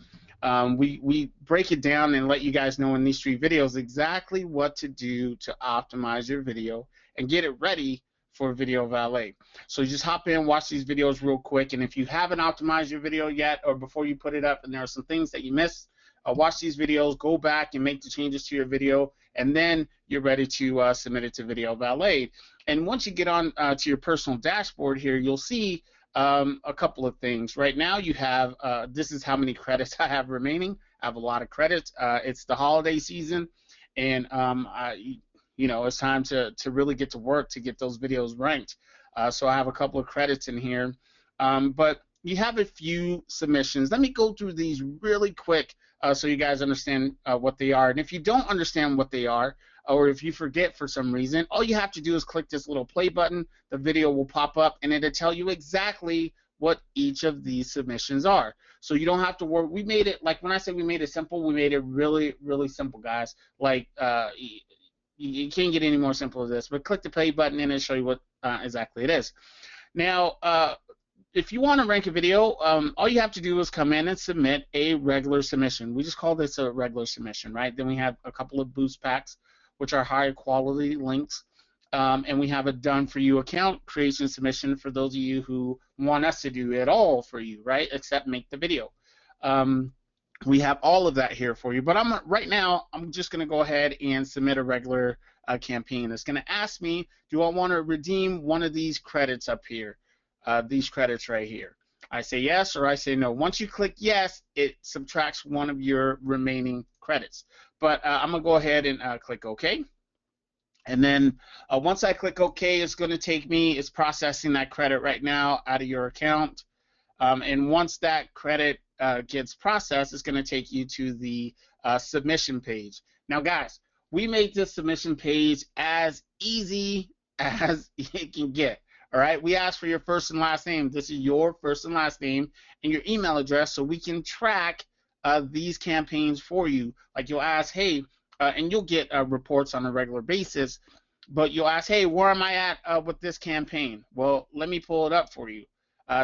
we break it down and let you guys know in these 3 videos exactly what to do to optimize your video and get it ready for Video Valet. So you just hop in, watch these videos real quick, and if you haven't optimized your video yet or before you put it up and there are some things that you missed, watch these videos, go back and make the changes to your video, and then you're ready to submit it to Video Valet. And once you get on to your personal dashboard here, you'll see a couple of things. Right now you have, this is how many credits I have remaining. I have a lot of credits. It's the holiday season, and you know, it's time to really get to work to get those videos ranked. So I have a couple of credits in here. But you have a few submissions. Let me go through these really quick so you guys understand what they are. And if you don't understand what they are, or if you forget for some reason, all you have to do is click this little play button. The video will pop up, and it'll tell you exactly what each of these submissions are. So you don't have to worry. We made it, like when I say we made it simple, we made it really, really simple, guys. Like, you can't get any more simple than this, but click the play button and it'll show you what exactly it is. Now, if you want to rank a video, all you have to do is come in and submit a regular submission. We just call this a regular submission, right? Then we have a couple of boost packs, which are higher quality links, and we have a done for you account creation submission for those of you who want us to do it all for you, right? Except make the video. We have all of that here for you, but right now I'm just going to go ahead and submit a regular campaign. It's going to ask me, do I want to redeem one of these credits up here, these credits right here? I say yes or I say no. Once you click yes, it subtracts one of your remaining credits. But I'm going to go ahead and click OK. And then once I click OK, it's going to take me, it's processing that credit right now out of your account. And once that credit gets processed, it's going to take you to the submission page. Now, guys, we made this submission page as easy as it can get. All right, we ask for your first and last name. This is your first and last name and your email address, so we can track these campaigns for you. Like you'll ask, hey, and you'll get reports on a regular basis, but you'll ask, hey, where am I at with this campaign? Well, let me pull it up for you.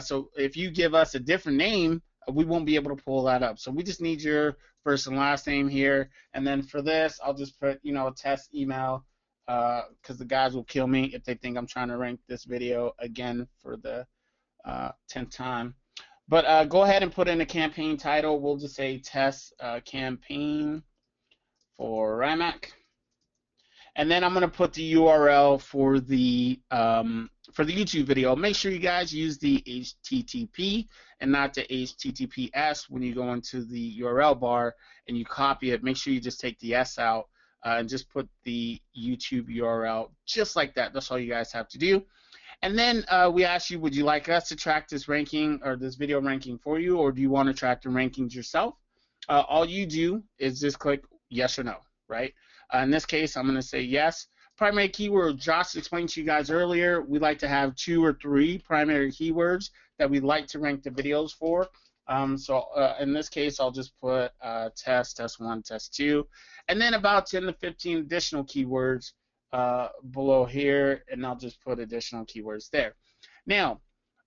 So if you give us a different name, we won't be able to pull that up. So we just need your first and last name here. And then for this, I'll just put, you know, a test email because the guys will kill me if they think I'm trying to rank this video again for the 10th time. But go ahead and put in a campaign title. We'll just say test campaign for Rimac. And then I'm going to put the URL for the YouTube video. Make sure you guys use the HTTP and not the HTTPS when you go into the URL bar and you copy it. Make sure you just take the S out and just put the YouTube URL just like that. That's all you guys have to do. And then we ask you, would you like us to track this ranking or this video ranking for you, or do you want to track the rankings yourself? All you do is just click yes or no, right? In this case, I'm going to say yes. Primary keyword, Josh explained to you guys earlier, we like to have 2 or 3 primary keywords that we like to rank the videos for. So in this case, I'll just put test 1, test 2, and then about 10 to 15 additional keywords below here, and I'll just put additional keywords there. Now,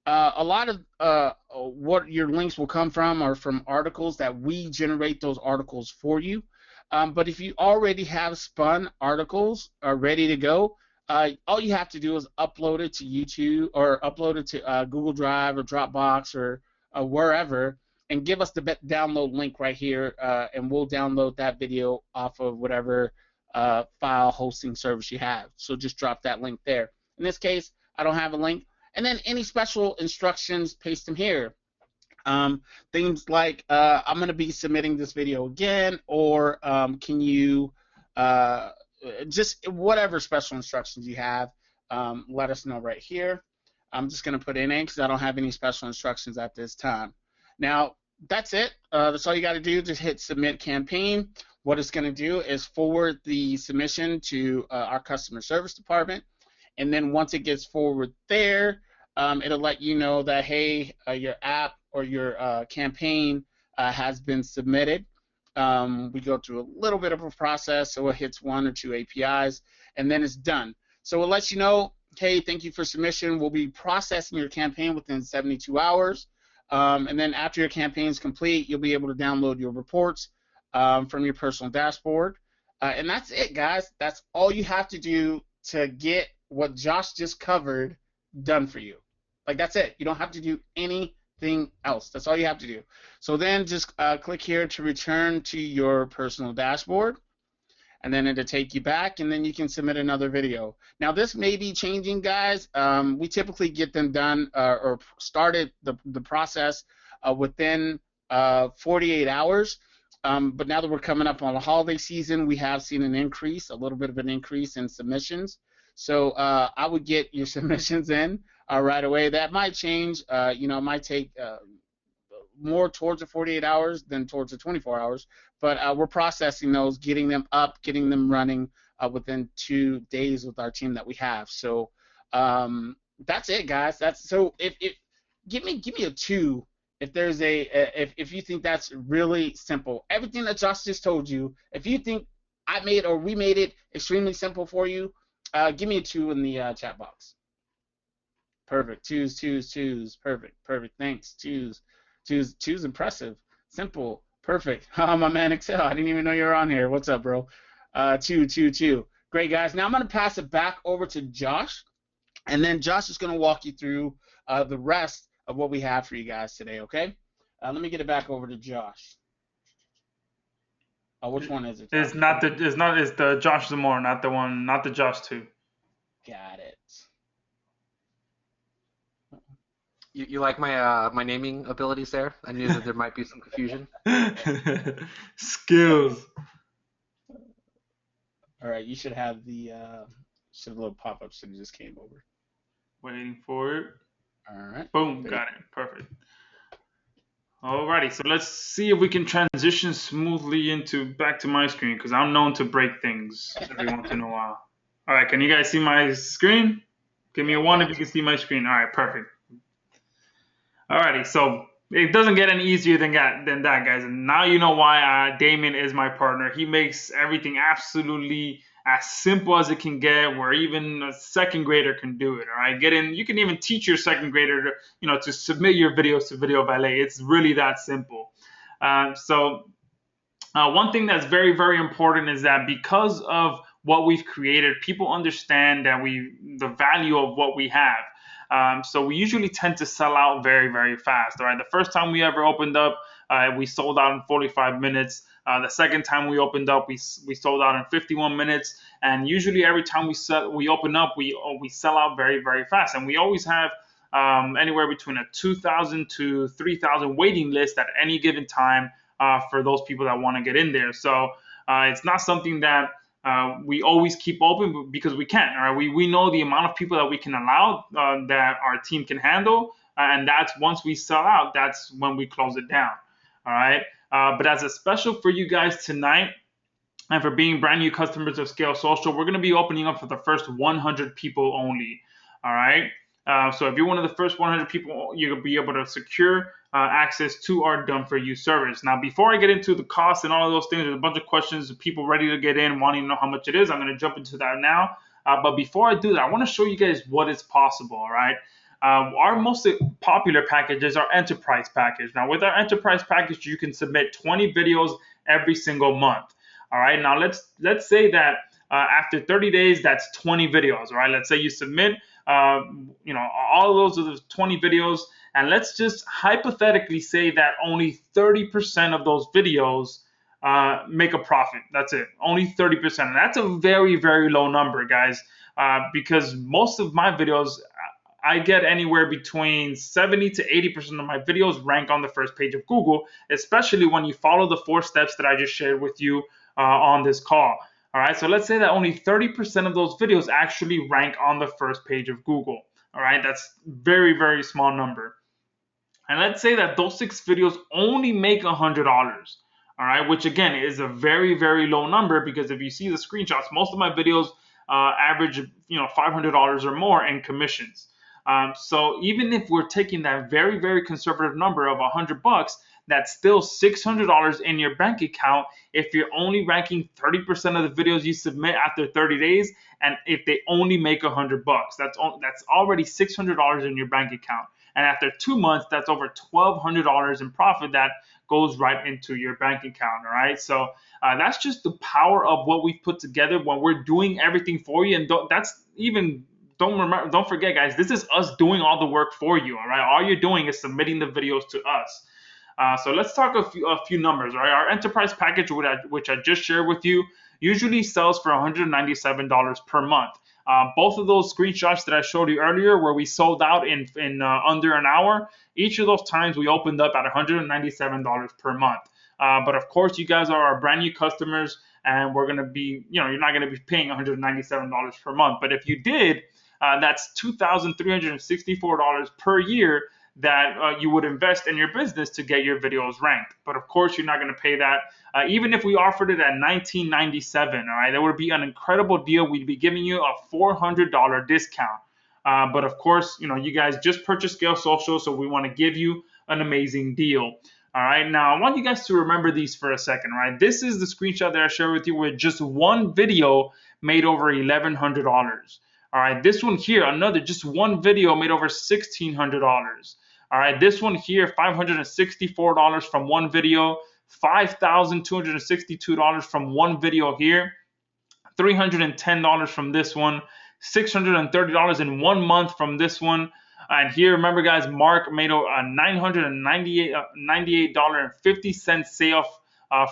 a lot of what your links will come from are from articles that we generate those articles for you. But if you already have spun articles ready to go, all you have to do is upload it to YouTube or upload it to Google Drive or Dropbox or wherever, and give us the download link right here, and we'll download that video off of whatever file hosting service you have. So just drop that link there. In this case, I don't have a link. And then any special instructions, paste them here. Things like I'm going to be submitting this video again, or can you just whatever special instructions you have, let us know right here. I'm just going to put in because I don't have any special instructions at this time. Now, that's it. That's all you got to do. Just hit submit campaign. What it's going to do is forward the submission to our customer service department. And then once it gets forward there, it'll let you know that, hey, your app or your campaign has been submitted. We go through a little bit of a process, so it hits 1 or 2 APIs, and then it's done. So it lets you know, hey, thank you for submission. We'll be processing your campaign within 72 hours. And then after your campaign is complete, you'll be able to download your reports from your personal dashboard. And that's it, guys. That's all you have to do to get what Josh just covered done for you. Like, that's it. You don't have to do anything else. That's all you have to do. So then just click here to return to your personal dashboard. And then it'll take you back, and then you can submit another video. Now, this may be changing, guys. We typically get them done or started the process within 48 hours. But now that we're coming up on the holiday season, we have seen an increase, a little bit of an increase in submissions. So I would get your submissions in right away. That might change. It might take more towards the 48 hours than towards the 24 hours. But we're processing those, getting them up, getting them running within 2 days with our team that we have. So that's it, guys. If give me a 2 if there's if you think that's really simple. Everything that Josh just told you, if you think we made it extremely simple for you, give me a 2 in the chat box. Perfect. Twos. Perfect. Thanks. Twos. Impressive. Simple. Perfect. Oh, my man Excel. I didn't even know you were on here. What's up, bro? 2. Great, guys. Now I'm going to pass it back over to Josh, and then Josh is going to walk you through the rest of what we have for you guys today, okay? Let me get it back over to Josh. Which one is it? It's the Josh Zamora, not the Josh 2. Got it. You like my naming abilities there? I knew that there might be some confusion. Skills. All right, you should have the little pop-ups that just came over. Waiting for it. All right. Boom, got it. Perfect. Alrighty, so let's see if we can transition smoothly back to my screen, because I'm known to break things every once in a while. All right, can you guys see my screen? Give me a 1 if you can see my screen. All right, perfect. Alrighty, so it doesn't get any easier than that, guys. And now you know why Damien is my partner. He makes everything absolutely as simple as it can get, where even a second grader can do it. All right, you can even teach your second grader to submit your videos to Video Valet. It's really that simple. So one thing that's very, very important is that because of what we've created, people understand that the value of what we have. So we usually tend to sell out very, very fast. All right, the first time we ever opened up, we sold out in 45 minutes. The second time we opened up, we sold out in 51 minutes. And usually every time we open up, we sell out very, very fast. And we always have anywhere between a 2,000 to 3,000 waiting list at any given time for those people that want to get in there. So it's not something that we always keep open because we can. All right, we know the amount of people that we can allow that our team can handle, and that's once we sell out, that's when we close it down. All right, but as a special for you guys tonight, and for being brand new customers of Scale Social, we're going to be opening up for the first 100 people only. All right. So if you're one of the first 100 people, you'll be able to secure access to our Done For You service. Now, before I get into the cost and all of those things, there's a bunch of questions of people ready to get in, wanting to know how much it is. I'm going to jump into that now. But before I do that, I want to show you guys what is possible, all right? Our most popular package is our Enterprise package. Now, with our Enterprise package, you can submit 20 videos every single month. All right, now let's say that after 30 days, that's 20 videos, all right? Let's say you submit all of those are the 20 videos, and let's just hypothetically say that only 30% of those videos make a profit. That's it, only 30%. And that's a very, very low number, guys, because most of my videos, I get anywhere between 70 to 80% of my videos rank on the first page of Google, especially when you follow the 4 steps that I just shared with you on this call. All right, so let's say that only 30% of those videos actually rank on the first page of Google. All right, that's very, very small number. And let's say that those 6 videos only make $100. All right, which again is a very, very low number, because if you see the screenshots, most of my videos average, $500 or more in commissions. So even if we're taking that very, very conservative number of $100, that's still $600 in your bank account if you're only ranking 30% of the videos you submit after 30 days, and if they only make $100. That's already $600 in your bank account. And after 2 months, that's over $1,200 in profit that goes right into your bank account. All right. So that's just the power of what we've put together when we're doing everything for you. And don't forget, guys, this is us doing all the work for you. All right. All you're doing is submitting the videos to us. So let's talk a few numbers. Right. Our enterprise package, which I just shared with you, usually sells for $197 per month. Both of those screenshots that I showed you earlier, where we sold out in under an hour, each of those times we opened up at $197 per month. But of course, you guys are our brand new customers, and we're going to be, you're not going to be paying $197 per month. But if you did, that's $2,364 per year that you would invest in your business to get your videos ranked. But of course, you're not going to pay that. Even if we offered it at $19.97, all right, that would be an incredible deal. We'd be giving you a $400 discount. But of course, you guys just purchased Scale Social, so we want to give you an amazing deal. All right, now I want you guys to remember these for a second, right? This is the screenshot that I shared with you where just one video made over $1,100. All right, this one here, just one video made over $1,600. All right, this one here, $564 from one video, $5,262 from one video here, $310 from this one, $630 in 1 month from this one. And here, remember, guys, Mark made a $998.50 sale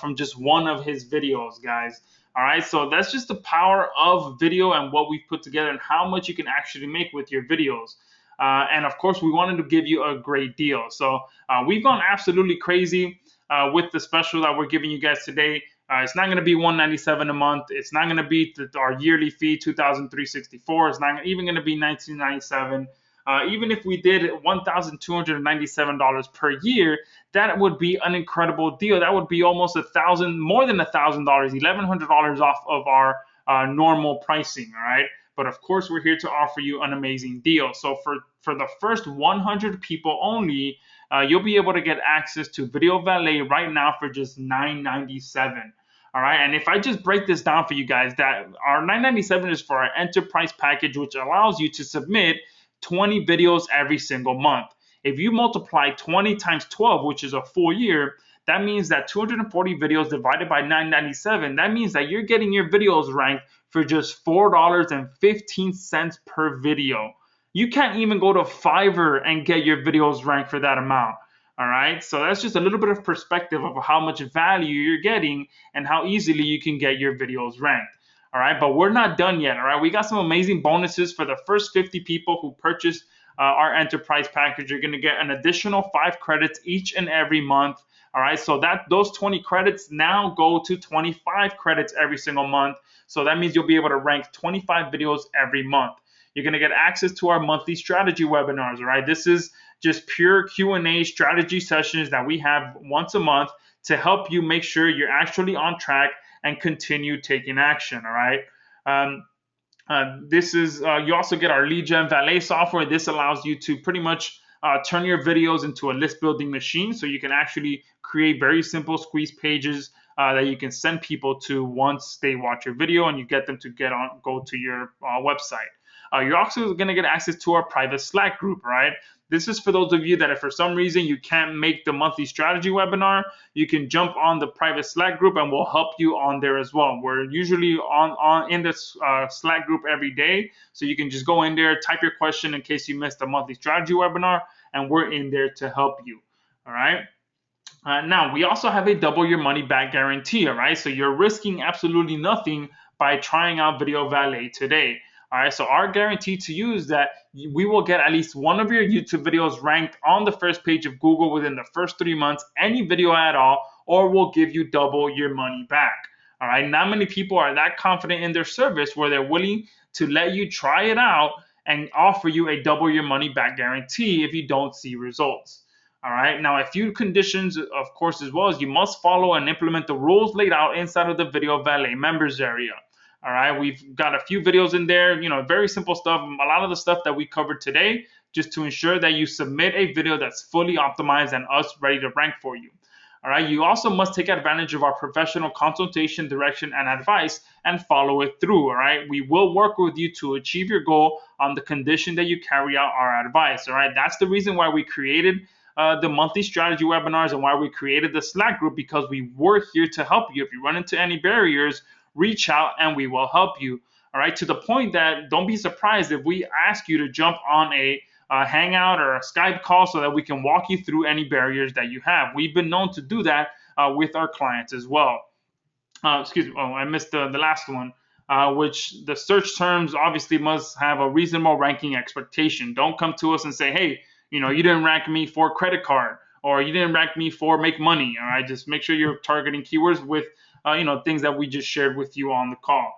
from just one of his videos, guys. All right, so that's just the power of video and what we've put together and how much you can actually make with your videos. And of course, we wanted to give you a great deal. So we've gone absolutely crazy with the special that we're giving you guys today. It's not going to be $197 a month. It's not going to be our yearly fee, $2,364. It's not even going to be $1997. Even if we did $1,297 per year, that would be an incredible deal. That would be almost more than $1,000, $1,100 off of our normal pricing. All right. But of course, we're here to offer you an amazing deal. So for the first 100 people only, you'll be able to get access to Video Valet right now for just $997. All right, and if I just break this down for you guys, that our $997 is for our enterprise package, which allows you to submit 20 videos every single month. If you multiply 20 times 12, which is a full year, that means that 240 videos divided by $997, that means that you're getting your videos ranked for just $4.15 per video. You can't even go to Fiverr and get your videos ranked for that amount. All right, so that's just a little bit of perspective of how much value you're getting and how easily you can get your videos ranked. All right, but we're not done yet. All right, we got some amazing bonuses for the first 50 people who purchased our enterprise package. You're going to get an additional 5 credits each and every month. All right, so those 20 credits now go to 25 credits every single month. So that means you'll be able to rank 25 videos every month. You're going to get access to our monthly strategy webinars. All right, this is just pure Q&A strategy sessions that we have once a month to help you make sure you're actually on track and continue taking action. All right. You also get our Lead Gen Valet software. This allows you to pretty much turn your videos into a list building machine, so you can actually create very simple squeeze pages that you can send people to once they watch your video, and you get them to go to your website. You're also going to get access to our private Slack group, right? This is for those of you that if for some reason you can't make the monthly strategy webinar, you can jump on the private Slack group and we'll help you on there as well. We're usually in this Slack group every day, so you can just go in there, type your question in case you missed the monthly strategy webinar, and we're in there to help you. All right. Now, we also have a double your money back guarantee. All right. So you're risking absolutely nothing by trying out Video Valet today. All right, so our guarantee to you is that we will get at least one of your YouTube videos ranked on the first page of Google within the first 3 months, any video at all, or we'll give you double your money back. All right, not many people are that confident in their service where they're willing to let you try it out and offer you a double your money back guarantee if you don't see results. All right. Now, a few conditions, of course, as well, as you must follow and implement the rules laid out inside of the Video Valet members area. All right. We've got a few videos in there, very simple stuff. A lot of the stuff that we covered today, just to ensure that you submit a video that's fully optimized and us ready to rank for you. All right. You also must take advantage of our professional consultation, direction, and advice and follow it through. All right. We will work with you to achieve your goal on the condition that you carry out our advice. All right. That's the reason why we created the monthly strategy webinars and why we created the Slack group, because we were here to help you. If you run into any barriers, reach out and we will help you. All right. To the point that don't be surprised if we ask you to jump on a Hangout or a Skype call so that we can walk you through any barriers that you have. We've been known to do that with our clients as well. Excuse me. Oh, I missed the last one, which the search terms obviously must have a reasonable ranking expectation. Don't come to us and say, hey, you didn't rank me for credit card, or you didn't rank me for make money. All right. Just make sure you're targeting keywords with, things that we just shared with you on the call.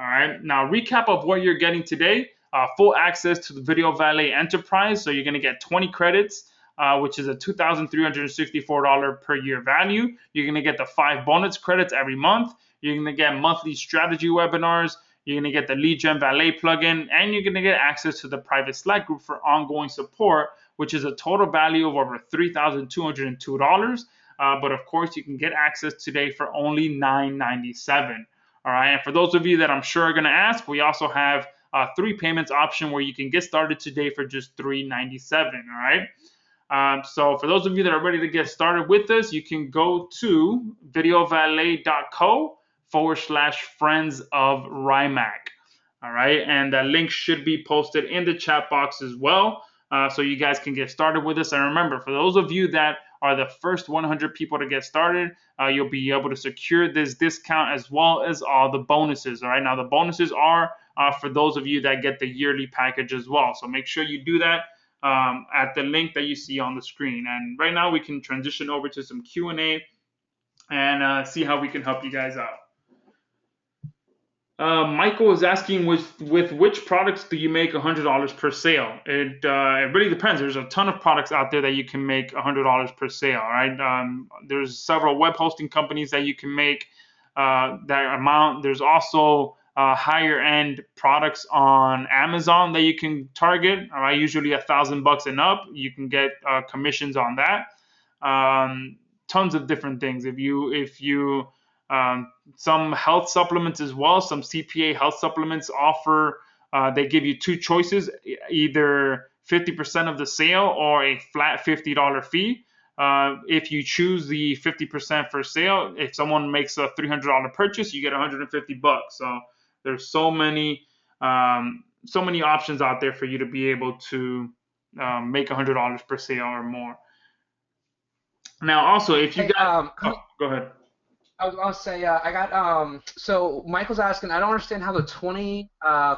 All right. Now, recap of what you're getting today. Full access to the Video Valet Enterprise. So you're going to get 20 credits, which is a $2,364 per year value. You're going to get the 5 bonus credits every month. You're going to get monthly strategy webinars. You're going to get the Lead Gen Valet plugin, and you're going to get access to the private Slack group for ongoing support, which is a total value of over $3,202. But of course, you can get access today for only $997. All right. And for those of you that I'm sure are going to ask, we also have 3 payments option where you can get started today for just $397. All right. So for those of you that are ready to get started with this, you can go to videovalet.co/friends of Rimac. All right. And that link should be posted in the chat box as well. So you guys can get started with this. And remember, for those of you that are the first 100 people to get started, you'll be able to secure this discount as well as all the bonuses. All right. Now, the bonuses are for those of you that get the yearly package as well. So make sure you do that at the link that you see on the screen. And right now we can transition over to some Q&A and see how we can help you guys out. Michael is asking, with which products do you make $100 per sale? It really depends. There's a ton of products out there that you can make $100 per sale. Right? There's several web hosting companies that you can make that amount. There's also higher end products on Amazon that you can target. All right, usually $1,000 and up. You can get commissions on that. Tons of different things. If you some health supplements as well. Some CPA health supplements offer, they give you 2 choices, either 50% of the sale or a flat $50 fee. If you choose the 50% for sale, if someone makes a $300 purchase, you get $150. So there's so many options out there for you to be able to make $100 per sale or more. Now, also, if you got, go ahead. I was going to say, I got, so Michael's asking, I don't understand how the 20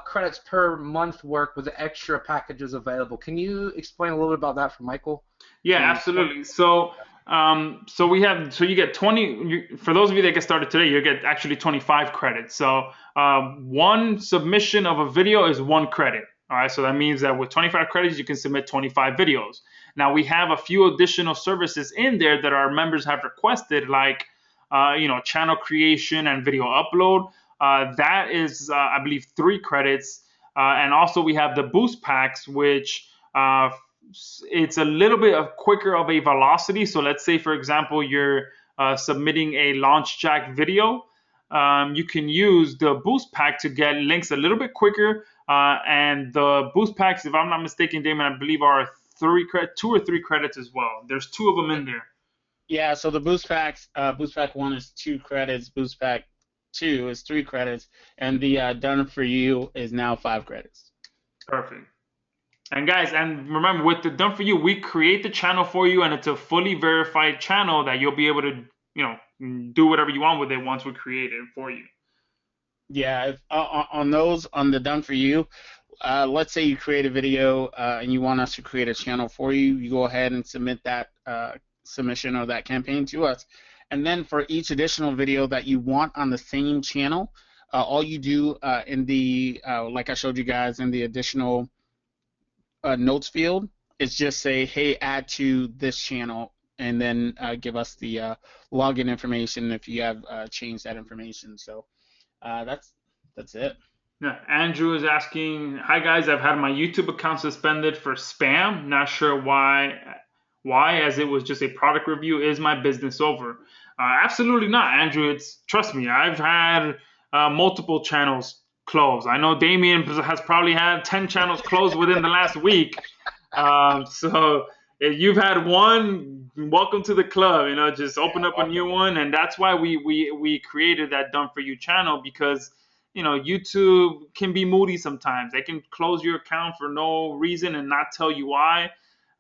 credits per month work with the extra packages available. Can you explain a little bit about that for Michael? Yeah, absolutely. So you get 20, for those of you that get started today, you get actually 25 credits. So one submission of a video is 1 credit. All right, so that means that with 25 credits, you can submit 25 videos. Now, we have a few additional services in there that our members have requested, like channel creation and video upload. That is, I believe, 3 credits. And also we have the boost packs, which it's a little bit quicker of a velocity. So let's say, for example, you're submitting a launch jack video. You can use the boost pack to get links a little bit quicker. And the boost packs, if I'm not mistaken, Damon, I believe are 2 or 3 credits as well. There's 2 of them in there. Yeah, so the boost packs, boost pack 1 is 2 credits, boost pack 2 is 3 credits, and the done for you is now 5 credits. Perfect. And guys, and remember, with the done for you, we create the channel for you, and it's a fully verified channel that you'll be able to, do whatever you want with it once we create it for you. Yeah, on the done for you, let's say you create a video and you want us to create a channel for you. You go ahead and submit that submission or that campaign to us, and then for each additional video that you want on the same channel, all you do in the like I showed you guys in the additional notes field it's just say, hey, add to this channel, and then give us the login information if you have changed that information. So that's it. Yeah, Andrew is asking, hi guys, I've had my YouTube account suspended for spam. Not sure why, as it was just a product review. Is my business over? Absolutely not, Andrew. Trust me, I've had multiple channels close. I know Damien has probably had 10 channels closed within the last week. So if you've had one, welcome to the club. Just open up a new one, and that's why we created that Done For You channel, because YouTube can be moody sometimes. They can close your account for no reason and not tell you why.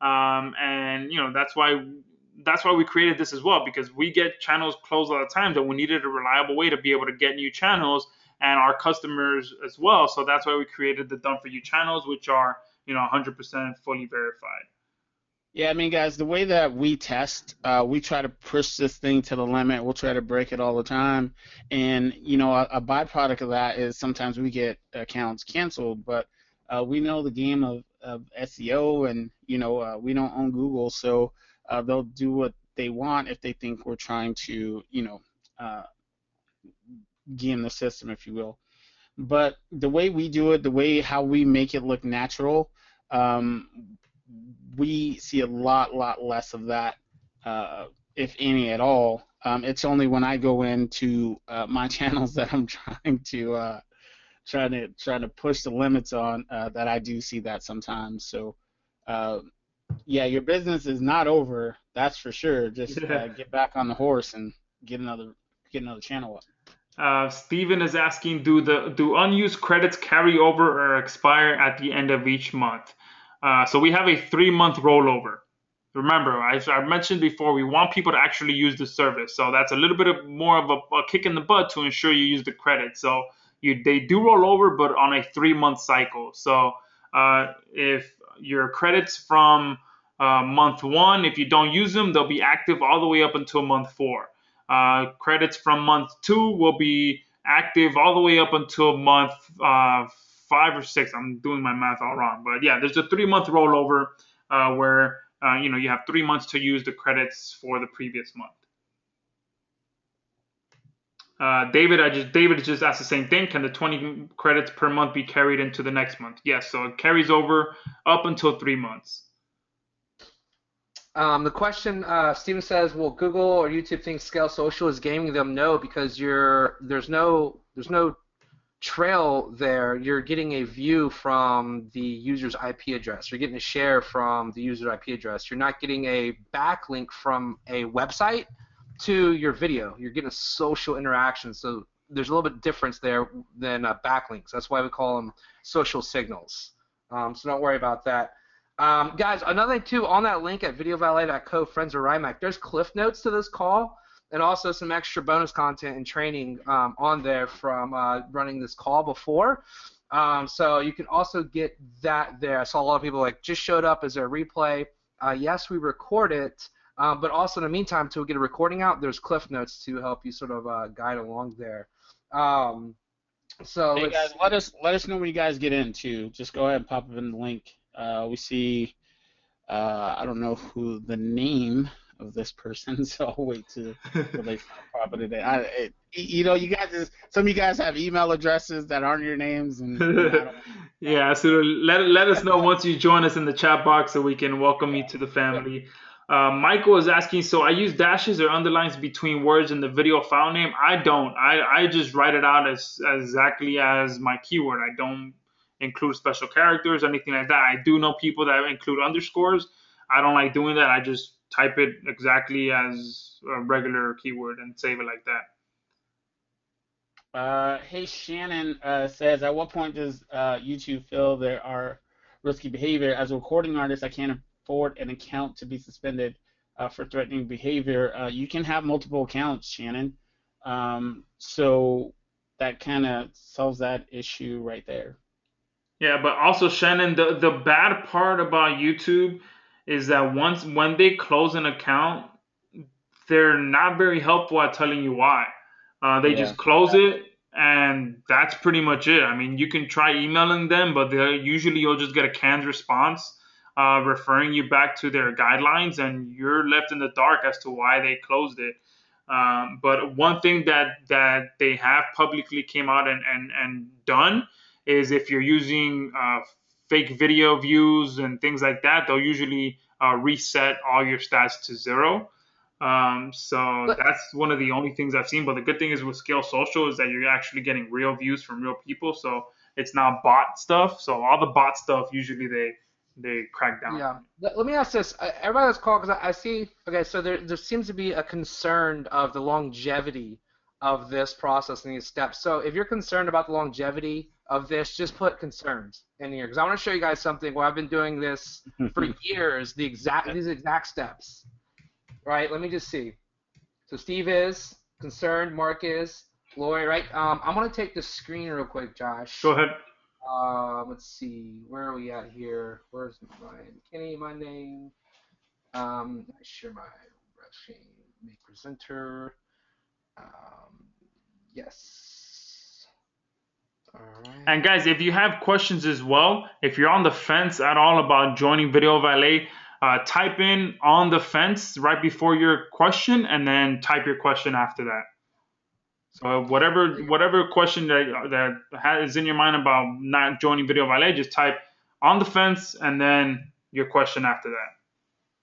And that's why we created this as well, because we get channels closed all the time, that we needed a reliable way to be able to get new channels and our customers as well. So that's why we created the Done For You channels, which are 100% fully verified. Yeah, I mean, guys, the way that we test, we try to push this thing to the limit. We'll try to break it all the time. And, a byproduct of that is sometimes we get accounts canceled. But we know the game of SEO, and, we don't own Google. So they'll do what they want if they think we're trying to, game the system, if you will. But the way we do it, how we make it look natural, we see a lot less of that, if any at all. It's only when I go into my channels that I'm trying to push the limits on that I do see that sometimes. So, yeah, your business is not over, that's for sure. Just get back on the horse and get another channel up. Steven is asking, do unused credits carry over or expire at the end of each month? So we have a 3-month rollover. Remember, I mentioned before, we want people to actually use the service. So that's a little bit more of a kick in the butt to ensure you use the credit. So they do roll over, but on a 3-month cycle. So if your credits from month 1, if you don't use them, they'll be active all the way up until month 4. Credits from month 2 will be active all the way up until month 5 or 6. I'm doing my math all wrong, but yeah, there's a 3-month rollover where you have 3 months to use the credits for the previous month. David just asked the same thing. Can the 20 credits per month be carried into the next month? Yes, so it carries over up until 3 months. The question, Steven says, will Google or YouTube think Scale Social is gaming them? No, because there's no trail there. You're getting a view from the user's IP address. You're getting a share from the user's IP address. You're not getting a backlink from a website to your video. You're getting a social interaction. So there's a little bit difference there than backlinks. That's why we call them social signals. So don't worry about that. Guys, another thing too, on that link at videovalet.co, friends of RIMAC, there's cliff notes to this call, and also some extra bonus content and training on there from running this call before. So you can also get that there. I saw a lot of people just showed up as a replay. Yes, we record it, but also in the meantime, to get a recording out, there's cliff notes to help you sort of guide along there. So hey guys, let us know when you guys get in too. Just go ahead and pop up in the link. We see, I don't know who the name of this person, so I'll wait till they pop it today. You guys, some of you guys have email addresses that aren't your names, and yeah. So let us know once you join us in the chat box, so we can welcome you to the family. Michael is asking, so I use dashes or underlines between words in the video file name? I don't. I just write it out as exactly as my keyword. I don't include special characters, anything like that. I do know people that include underscores. I don't like doing that. I just type it exactly as a regular keyword and save it like that. Hey, Shannon says, at what point does YouTube feel there are risky behavior? As a recording artist, I can't afford an account to be suspended for threatening behavior. You can have multiple accounts, Shannon. So that kind of solves that issue right there. Yeah, but also, Shannon, the bad part about YouTube is that when they close an account, they're not very helpful at telling you why. They just close it, and that's pretty much it. I mean, you can try emailing them, but you'll just get a canned response. referring you back to their guidelines, and you're left in the dark as to why they closed it. But one thing that they have publicly came out and done is if you're using fake video views and things like that, they'll usually reset all your stats to 0. So that's one of the only things I've seen. But the good thing is with Scale Social is that you're actually getting real views from real people. So it's not bot stuff. So all the bot stuff usually they crack down. Yeah. Let me ask this. Everybody that's called, because I see, okay, so there seems to be a concern of the longevity of this process and these steps. So if you're concerned about the longevity of this, just put concerns in here. Because I want to show you guys something where I've been doing this for years, these exact steps. Right? Let me just see. So Steve is concerned, Mark is, Lloyd, right? I'm going to take the screen real quick, Josh. Go ahead. Let's see, where are we at here? Where's my name? I share my screen, make presenter. Yes. All right. And guys, if you have questions as well, if you're on the fence at all about joining Video Valet, type in on the fence right before your question, and then type your question after that. So whatever question that is in your mind about not joining Video Valet, just type on the fence and then your question after that.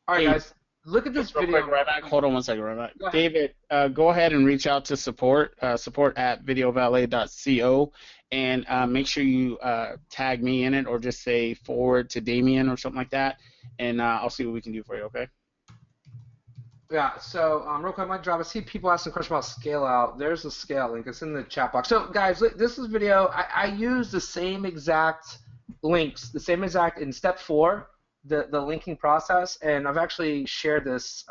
All right, guys, look at this video. Quick, right back. Hold on one second, right back. David, go ahead and reach out to support at videovalet.co, and make sure you tag me in it, or just say forward to Damien or something like that, and I'll see what we can do for you. Okay. Yeah, so real quick, I might drop. I see people asking a question about scale out. There's the scale link. It's in the chat box. So, guys, this is video. I use the same exact links, the same exact in step 4, the linking process, and I've actually shared this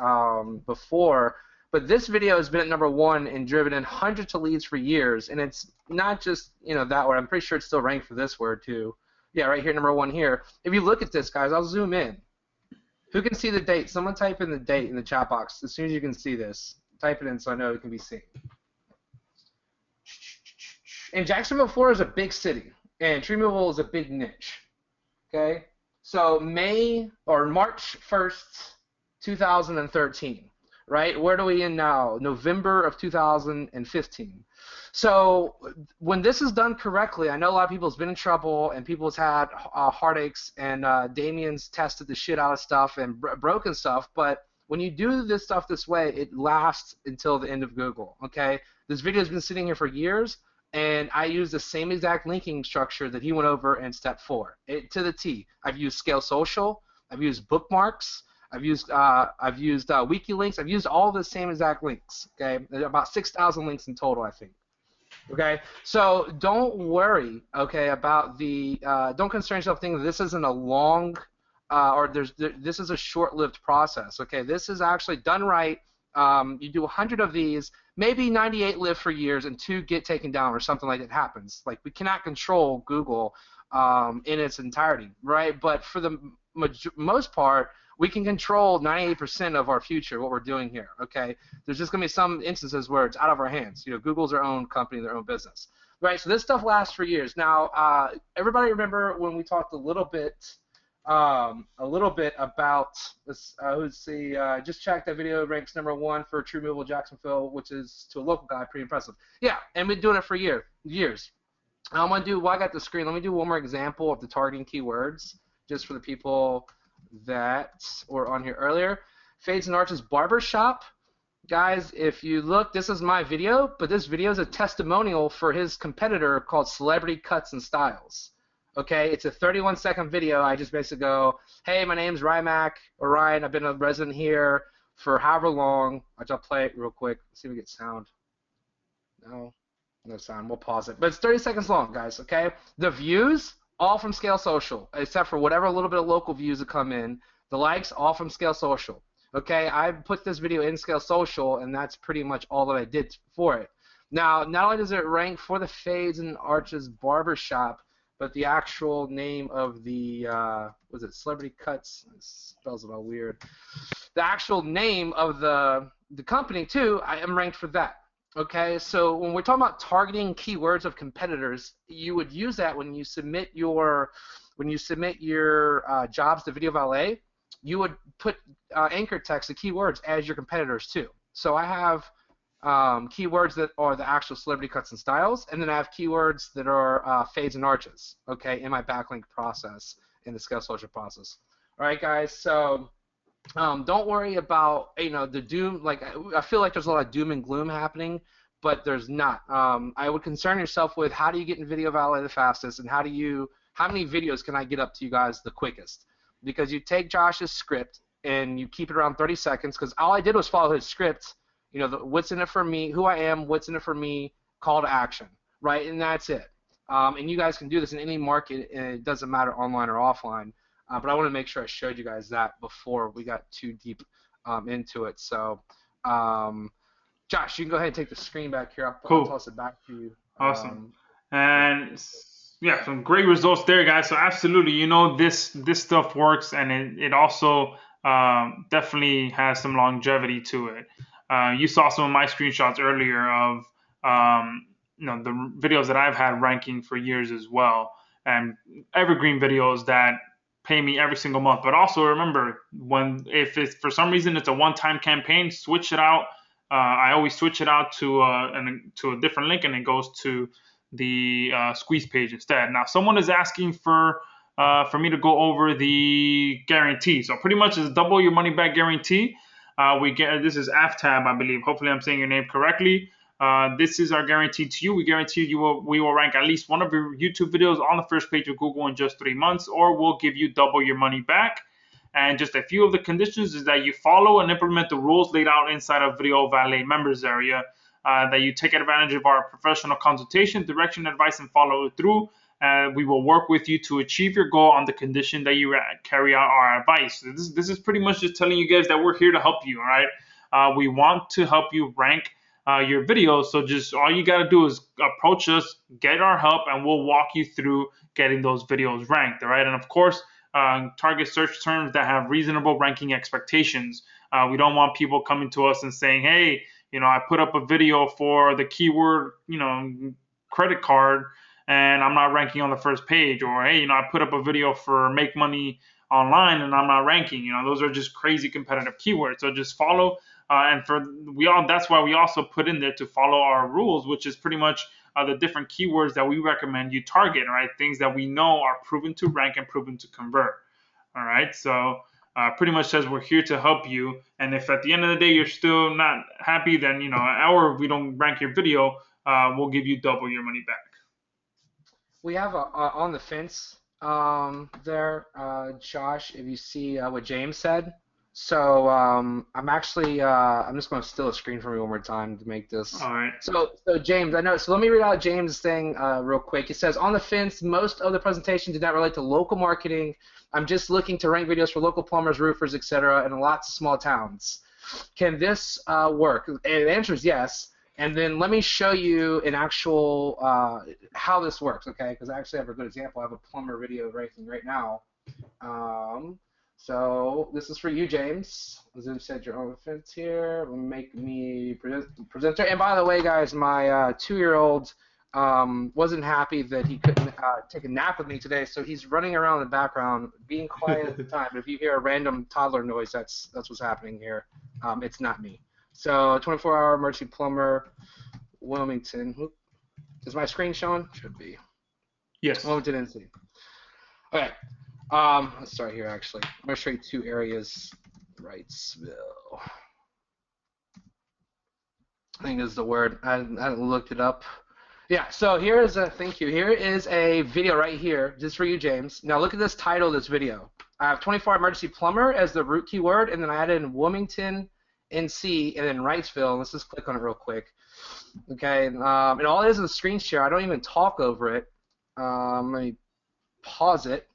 before. But this video has been at number 1 and driven in hundreds of leads for years, and it's not just that word. I'm pretty sure it's still ranked for this word too. Yeah, right here, number 1 here. If you look at this, guys, I'll zoom in. Who can see the date? Someone type in the date in the chat box as soon as you can see this. Type it in so I know it can be seen. And Jacksonville, Florida is a big city, and tree removal is a big niche. Okay? So March 1st, 2013, right? Where do we in now? November of 2015. So when this is done correctly, I know a lot of people's been in trouble and people's had heartaches, and Damien's tested the shit out of stuff and broken stuff, but when you do this stuff this way, it lasts until the end of Google, okay? This video has been sitting here for years, and I use the same exact linking structure that he went over in step 4, to the T. I've used Scale Social, I've used bookmarks, I've used WikiLinks, I've used all the same exact links, okay? About 6,000 links in total, I think. Okay, so don't worry, okay, about don't concern yourself thinking that this isn't a long, this is a short-lived process, okay? This is actually done right. You do 100 of these, maybe 98 live for years and 2 get taken down or something like that happens. Like, we cannot control Google in its entirety, right? But for the most part, we can control 98% of our future, what we're doing here, okay? There's just going to be some instances where it's out of our hands. Google's their own company, their own business, right? So this stuff lasts for years. Now, everybody remember when we talked a little bit about this, let's see, just checked that video ranks number 1 for tree removal Jacksonville, which is, to a local guy, pretty impressive. Yeah, and we've been doing it for years. I'm going to do, I got the screen, let me do one more example of the targeting keywords, just for the people that were on here earlier. Fades and Arches Barbershop. Guys, if you look, this is my video, but this video is a testimonial for his competitor called Celebrity Cuts and Styles. Okay, it's a 31-second video. I just basically go, hey, my name's Rymac, or Ryan. I've been a resident here for however long. I'll play it real quick. See if we get sound. No sound. We'll pause it. But it's 30 seconds long, guys, okay? The views, all from Scale Social, except for whatever little bit of local views that come in. The likes, all from Scale Social. Okay, I put this video in Scale Social, and that's pretty much all that I did for it. Now, not only does it rank for the Fades and Arches Barbershop, but the actual name of the, was it Celebrity Cuts? It spells it all weird. The actual name of the company, too, I am ranked for that. Okay, so when we're talking about targeting keywords of competitors, you would use that when you submit your when you submit your jobs to Video Valet, you would put anchor text, the keywords, as your competitors too. So I have keywords that are the actual celebrity cuts and styles, and then I have keywords that are fades and arches, okay, in my backlink process, in the scale social process. All right, guys, so don't worry about, the doom. Like, I feel like there's a lot of doom and gloom happening, but there's not. I would concern yourself with, how do you get in Video Valet the fastest, and how many videos can I get up to you guys the quickest? Because you take Josh's script and you keep it around 30 seconds, because all I did was follow his script. What's in it for me, who I am, what's in it for me, call to action, right? And that's it. And you guys can do this in any market, and it doesn't matter online or offline. But I want to make sure I showed you guys that before we got too deep into it. So, Josh, you can go ahead and take the screen back here. I'll toss it back to you. Awesome. And yeah, some great results there, guys. So absolutely, this stuff works, and it also definitely has some longevity to it. You saw some of my screenshots earlier of the videos that I've had ranking for years as well, and evergreen videos that pay me every single month. But also remember, if it's for some reason it's a one-time campaign, switch it out. I always switch it out to a different link, and it goes to the squeeze page instead. Now, someone is asking for me to go over the guarantee. So pretty much it's double your money back guarantee. This is Aftab, I believe. Hopefully I'm saying your name correctly. This is our guarantee to you. We guarantee we will rank at least one of your YouTube videos on the first page of Google in just 3 months, or we'll give you double your money back. And just a few of the conditions is that you follow and implement the rules laid out inside of Video Valet members area, that you take advantage of our professional consultation, direction, advice, and follow through. We will work with you to achieve your goal on the condition that you carry out our advice. So this is pretty much just telling you guys that we're here to help you, all right? We want to help you rank your videos, so just all you got to do is approach us, get our help, and we'll walk you through getting those videos ranked, all right? And of course, target search terms that have reasonable ranking expectations. We don't want people coming to us and saying, hey, I put up a video for the keyword, credit card, and I'm not ranking on the first page, or hey, I put up a video for make money online and I'm not ranking. Those are just crazy competitive keywords. So just follow, that's why we also put in there to follow our rules, which is pretty much the different keywords that we recommend you target, right? Things that we know are proven to rank and proven to convert. All right, so pretty much says we're here to help you. And if at the end of the day you're still not happy, then or we don't rank your video, we'll give you double your money back. We have on the fence there, Josh, if you see what James said. So I'm just going to steal a screen from you one more time to make this. All right. So James, I know. So let me read out James' thing real quick. It says, on the fence, most of the presentation did not relate to local marketing. I'm just looking to rank videos for local plumbers, roofers, etc., in lots of small towns. Can this work? And the answer is yes. And then let me show you an actual how this works, okay? Because I actually have a good example. I have a plumber video ranking right now. So this is for you, James. As you said, your own fence here. Make me presenter. And by the way, guys, my 2-year-old wasn't happy that he couldn't take a nap with me today, so he's running around in the background, being quiet at the time. But if you hear a random toddler noise, that's what's happening here. It's not me. So 24-hour emergency plumber, Wilmington. Is my screen showing? Should be. Yes. Wilmington, NC. Okay. Let's start here, actually. I'm going to show you 2 areas. Wrightsville. I think is the word. I hadn't looked it up. Yeah, so here is a, thank you. Here is a video right here, just for you, James. Now look at this title of this video. I have 24-hour emergency plumber as the root keyword, and then I added in Wilmington, NC, and then Wrightsville. Let's just click on it real quick. Okay, and all it is a screen share. I don't even talk over it. Let me pause it.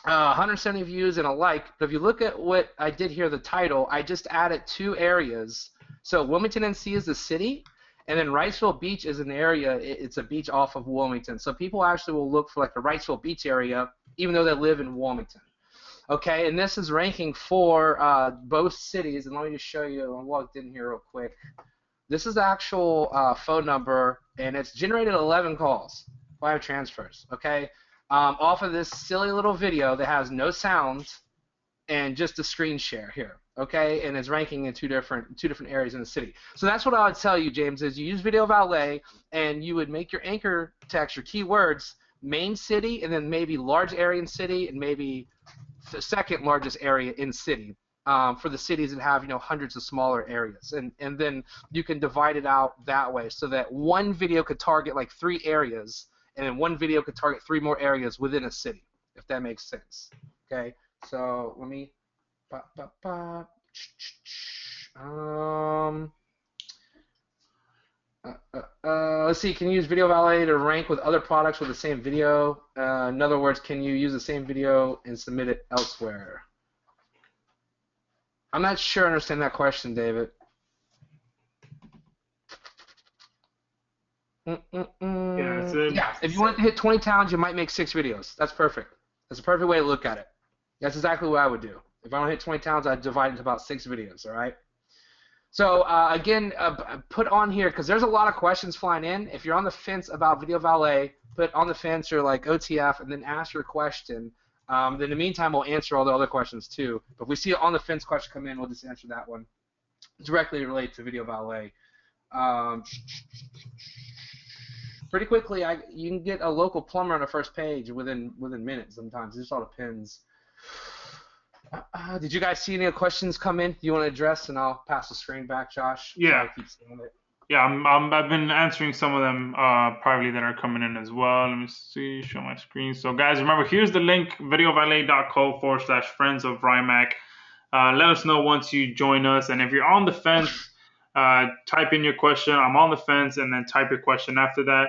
170 views and a like. But if you look at what I did here, the title, I just added 2 areas. So Wilmington, NC is the city, and then Wrightsville Beach is an area. It's a beach off of Wilmington. So people actually will look for like the Wrightsville Beach area, even though they live in Wilmington. Okay, and this is ranking for both cities. And let me just show you. I logged in here real quick. This is the actual phone number, and it's generated 11 calls, 5 transfers. Okay, off of this silly little video that has no sounds and just a screen share here, okay? And it's ranking in two different areas in the city. So that's what I would tell you, James, is you use Video Valet and you would make your anchor text, your keywords, main city, and then maybe large area in city, and maybe the second largest area in city. For the cities that have hundreds of smaller areas, and then you can divide it out that way so that one video could target like 3 areas, and then one video could target 3 more areas within a city, if that makes sense. Okay, so let me let's see. Can you use Video Valet to rank with other products with the same video? In other words, can you use the same video and submit it elsewhere? I'm not sure I understand that question, David. Yeah, if you want to hit 20 towns, you might make 6 videos. That's perfect. That's a perfect way to look at it. That's exactly what I would do. If I want to hit 20 towns, I'd divide it into about 6 videos, all right? So, again, put on here, because there's a lot of questions flying in. If you're on the fence about Video Valet, put on the fence or like OTF, and then ask your question. Then in the meantime, we'll answer all the other questions too. But if we see an on the fence question come in, we'll just answer that one. Directly related to Video Valet. Pretty quickly, you can get a local plumber on the first page within minutes sometimes. It just all depends. Did you guys see any questions come in you want to address? And I'll pass the screen back, Josh. Yeah. Keep seeing it. Yeah, I've been answering some of them privately that are coming in as well. Let me see, show my screen. So guys, remember, here's the link, videovalet.co/friends of Rimac. Let us know once you join us. And if you're on the fence, type in your question. I'm on the fence, and then type your question after that.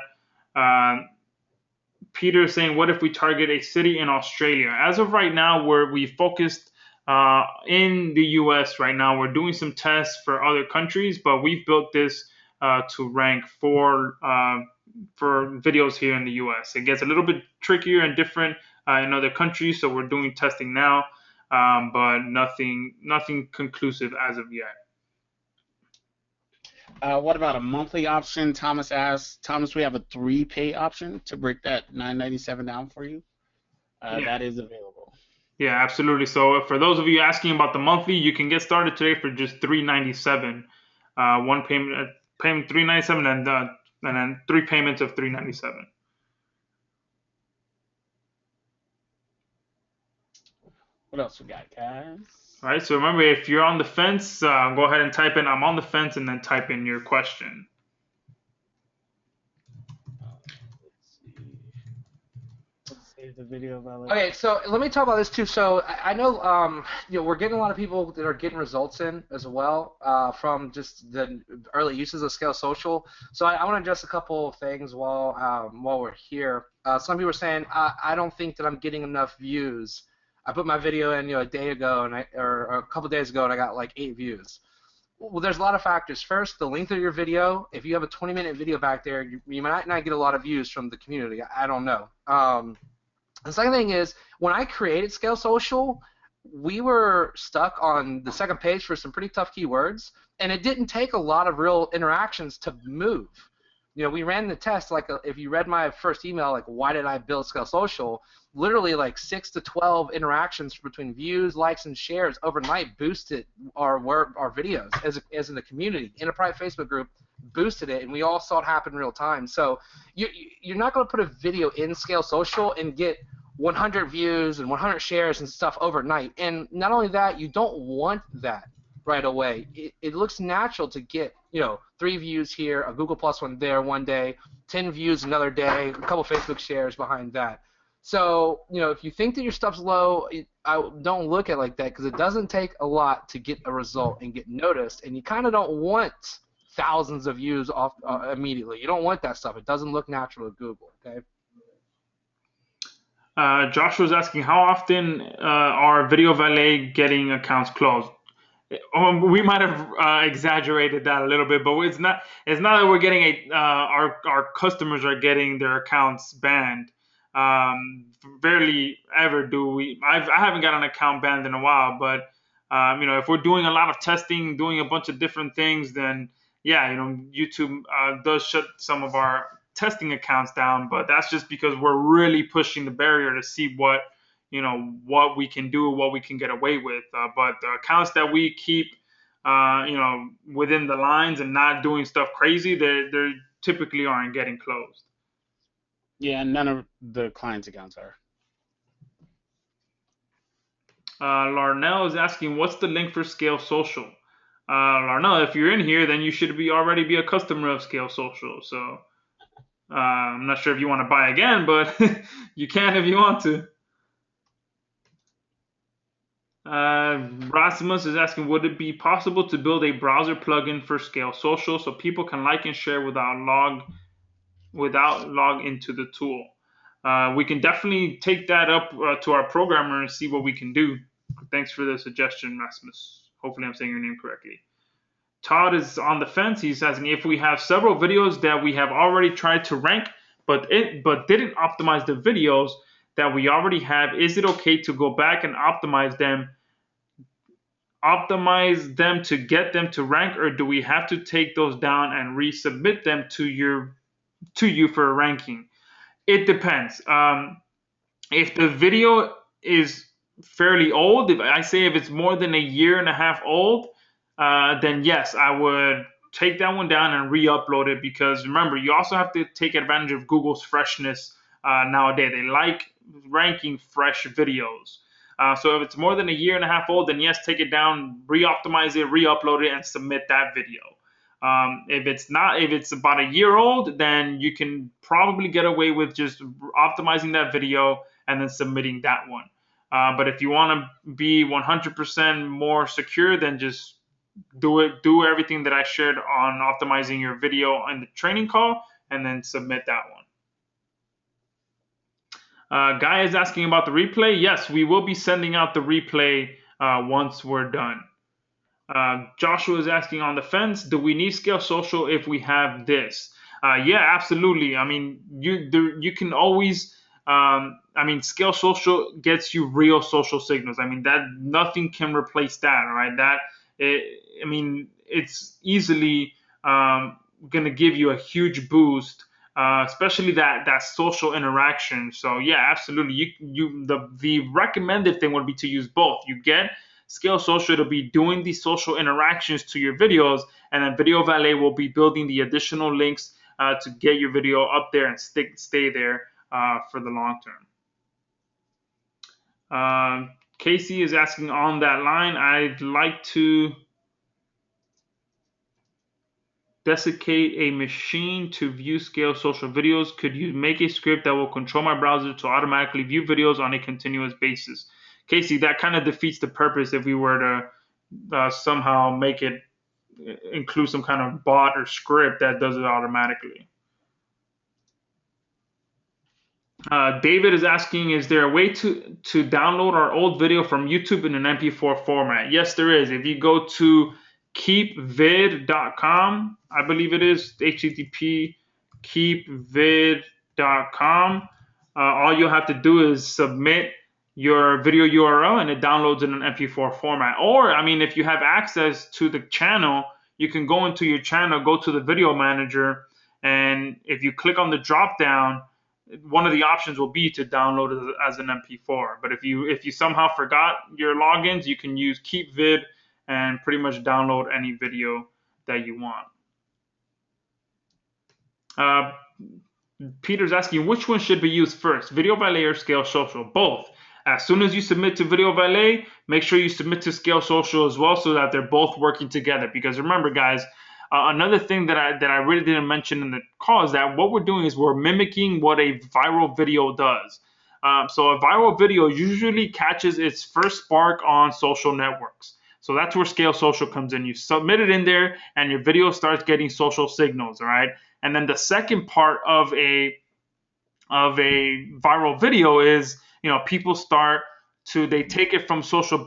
Peter saying, what if we target a city in Australia? As of right now, we focused in the US right now. We're doing some tests for other countries, but we've built this to rank for videos here in the US. It gets a little bit trickier and different in other countries, so we're doing testing now, but nothing conclusive as of yet. What about a monthly option? Thomas asks. Thomas, we have a 3-pay option to break that $9.97 down for you. That is available. Yeah, absolutely. So for those of you asking about the monthly, you can get started today for just $3.97. One payment $3.97, and then 3 payments of $3.97. What else we got, guys? All right. So remember, if you're on the fence, go ahead and type in "I'm on the fence" and then type in your question. The Video Valet. Okay, so let me talk about this too. So I know we're getting a lot of people that are getting results in as well from just the early uses of Scale Social. So I want to address a couple of things while we're here. Some people are saying I don't think that I'm getting enough views. I put my video in a day ago or a couple days ago, and I got like 8 views. Well, there's a lot of factors. First, the length of your video. If you have a 20-minute video back there, you might not get a lot of views from the community. I don't know. The second thing is, when I created Scale Social, we were stuck on the second page for some pretty tough keywords, and it didn't take a lot of real interactions to move. We ran the test, like if you read my first email, like why did I build Scale Social, literally like 6 to 12 interactions between views, likes, and shares overnight boosted our videos as in the community. In a private Facebook group, boosted it, and we all saw it happen in real time. So you're not going to put a video in Scale Social and get 100 views and 100 shares and stuff overnight. And not only that, you don't want that right away. It looks natural to get 3 views here, a Google Plus one there one day, 10 views another day, a couple Facebook shares behind that. So if you think that your stuff's low, I don't look at it like that, because it doesn't take a lot to get a result and get noticed, and you kind of don't want thousands of views off immediately. You don't want that stuff. It doesn't look natural to Google. Okay. Josh was asking, how often are Video Valet getting accounts closed? We might have exaggerated that a little bit, but it's not that we're getting our customers are getting their accounts banned. Rarely ever do we. I haven't got an account banned in a while, but if we're doing a lot of testing, doing a bunch of different things, then yeah, YouTube does shut some of our testing accounts down, but that's just because we're really pushing the barrier to see what we can do, what we can get away with. But the accounts that we keep within the lines and not doing stuff crazy, they typically aren't getting closed. Yeah, none of the clients' accounts are. Larnell is asking, what's the link for Scale Social? Larnell, if you're in here, then you should already be a customer of Scale Social. So I'm not sure if you want to buy again, but you can if you want to. Rasmus is asking, would it be possible to build a browser plugin for Scale Social so people can like and share without log into the tool? We can definitely take that up to our programmer and see what we can do. Thanks for the suggestion, Rasmus. Hopefully I'm saying your name correctly. Todd is on the fence. He's asking, if we have several videos that we have already tried to rank but didn't optimize the videos that we already have, is it okay to go back and optimize them to get them to rank, or do we have to take those down and resubmit them to you for a ranking? It depends. If the video is fairly old, if it's more than a year and a half old, then yes, I would take that one down and re-upload it, because remember, you also have to take advantage of Google's freshness nowadays. They like ranking fresh videos. So if it's more than a year and a half old, then yes, take it down, re-optimize it, re-upload it, and submit that video. If it's about a year old, then you can probably get away with just optimizing that video and then submitting that one. But if you want to be 100% more secure, then just do everything that I shared on optimizing your video in the training call, and then submit that one. Guy is asking about the replay. Yes, we will be sending out the replay once we're done. Joshua is asking, on the fence, do we need Scale Social if we have this? Yeah, absolutely. I mean, you can always. Scale Social gets you real social signals. I mean, that nothing can replace that, right? It's easily going to give you a huge boost, especially that social interaction. So yeah, absolutely. The recommended thing would be to use both. You get Scale Social to be doing these social interactions to your videos, and then Video Valet will be building the additional links to get your video up there and stay there for the long term. Casey is asking, on that line, I'd like to desiccate a machine to view Scale Social videos. Could you make a script that will control my browser to automatically view videos on a continuous basis? Casey, that kind of defeats the purpose if we were to somehow make it include some kind of bot or script that does it automatically. David is asking, is there a way to download our old video from YouTube in an MP4 format? Yes, there is. If you go to keepvid.com, I believe it is, http keepvid.com, all you'll have to do is submit your video URL and it downloads in an MP4 format. Or, if you have access to the channel, you can go into your channel, go to the video manager, and if you click on the drop down, one of the options will be to download it as an MP4. But if you somehow forgot your logins, you can use KeepVid and pretty much download any video that you want. Peter's asking, which one should be used first, Video Valet or Scale Social? Both. As soon as you submit to Video Valet, make sure you submit to Scale Social as well, so that they're both working together. Because remember, guys, another thing that I really didn't mention in the call is that what we're doing is we're mimicking what a viral video does. So a viral video usually catches its first spark on social networks. So that's where Scale Social comes in. You submit it in there, and your video starts getting social signals, all right? And then the second part of a viral video is, people they take it from social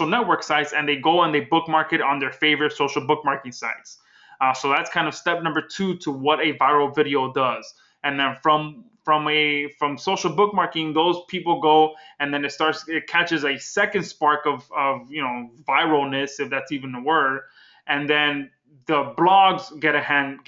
network sites, and they go and they bookmark it on their favorite social bookmarking sites. So that's kind of step number 2 to what a viral video does. And then from social bookmarking, those people go, and then it catches a second spark of viralness, if that's even a word. And then the blogs get a hand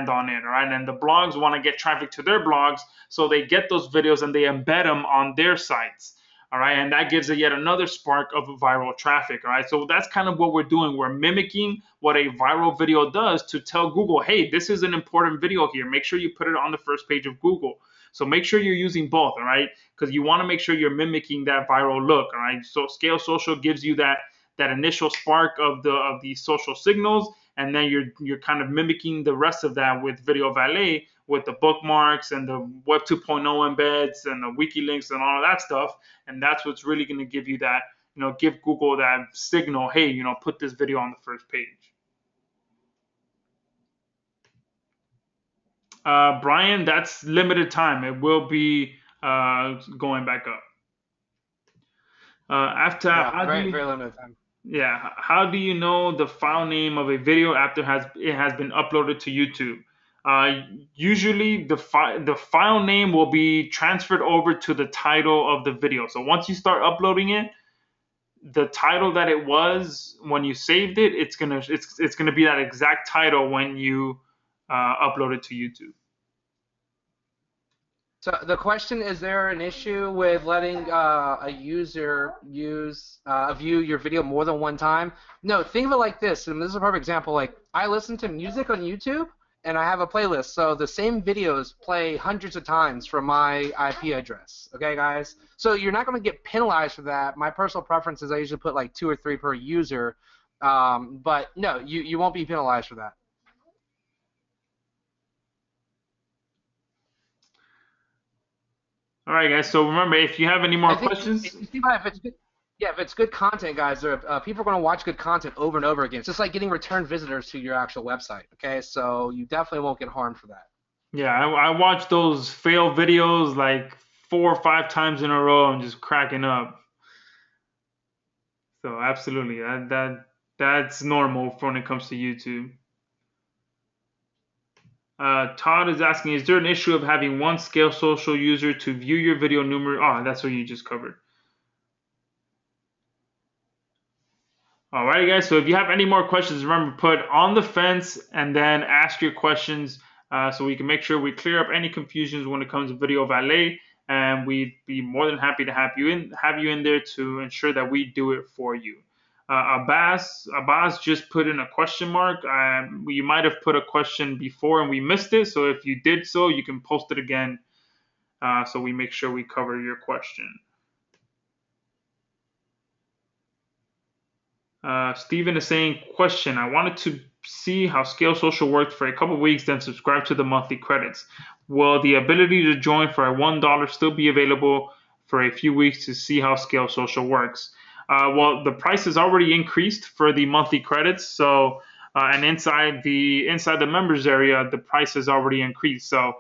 on it, all right? And the blogs want to get traffic to their blogs, so they get those videos and they embed them on their sites. All right, and that gives it yet another spark of viral traffic. All right, so that's kind of what we're doing. We're mimicking what a viral video does to tell Google, hey, this is an important video here. Make sure you put it on the first page of Google. So make sure you're using both, all right, because you want to make sure you're mimicking that viral look. All right, so Scale Social gives you that initial spark of the social signals, and then you're kind of mimicking the rest of that with Video Valet, with the bookmarks and the Web 2.0 embeds and the wiki links and all of that stuff. And that's what's really going to give you that, give Google that signal, hey, put this video on the first page. Brian, that's limited time. It will be going back up. Very limited time. Yeah, how do you know the file name of a video after it has been uploaded to YouTube? Usually the file name will be transferred over to the title of the video. So once you start uploading it, the title that it was when you saved it, it's gonna be that exact title when you upload it to YouTube. So the question is there an issue with letting a user view your video more than one time? No, think of it like this, and this is a perfect example. Like, I listen to music on YouTube, and I have a playlist, so the same videos play hundreds of times from my IP address. Okay, guys? So you're not going to get penalized for that. My personal preference is I usually put like 2 or 3 per user, but no, you won't be penalized for that. All right, guys. So remember, if you have any more questions, if it's good content, guys, people are going to watch good content over and over again. It's just like getting return visitors to your actual website. Okay, so you definitely won't get harmed for that. Yeah, I watch those fail videos like 4 or 5 times in a row and just cracking up. So absolutely, that's normal when it comes to YouTube. Todd is asking, is there an issue of having one Scale Social user to view your video numerous? Oh, that's what you just covered. Alrighty, guys. So if you have any more questions, remember, put on the fence and then ask your questions so we can make sure we clear up any confusions when it comes to Video Valet. And we'd be more than happy to have you in there to ensure that we do it for you. Abbas just put in a question mark. You might have put a question before and we missed it. So if you did so, you can post it again so we make sure we cover your question. Steven is saying, question, I wanted to see how Scale Social worked for a couple of weeks, then subscribe to the monthly credits. Will the ability to join for a $1 still be available for a few weeks to see how Scale Social works? Well, the price has already increased for the monthly credits, so and inside the members area, the price has already increased. So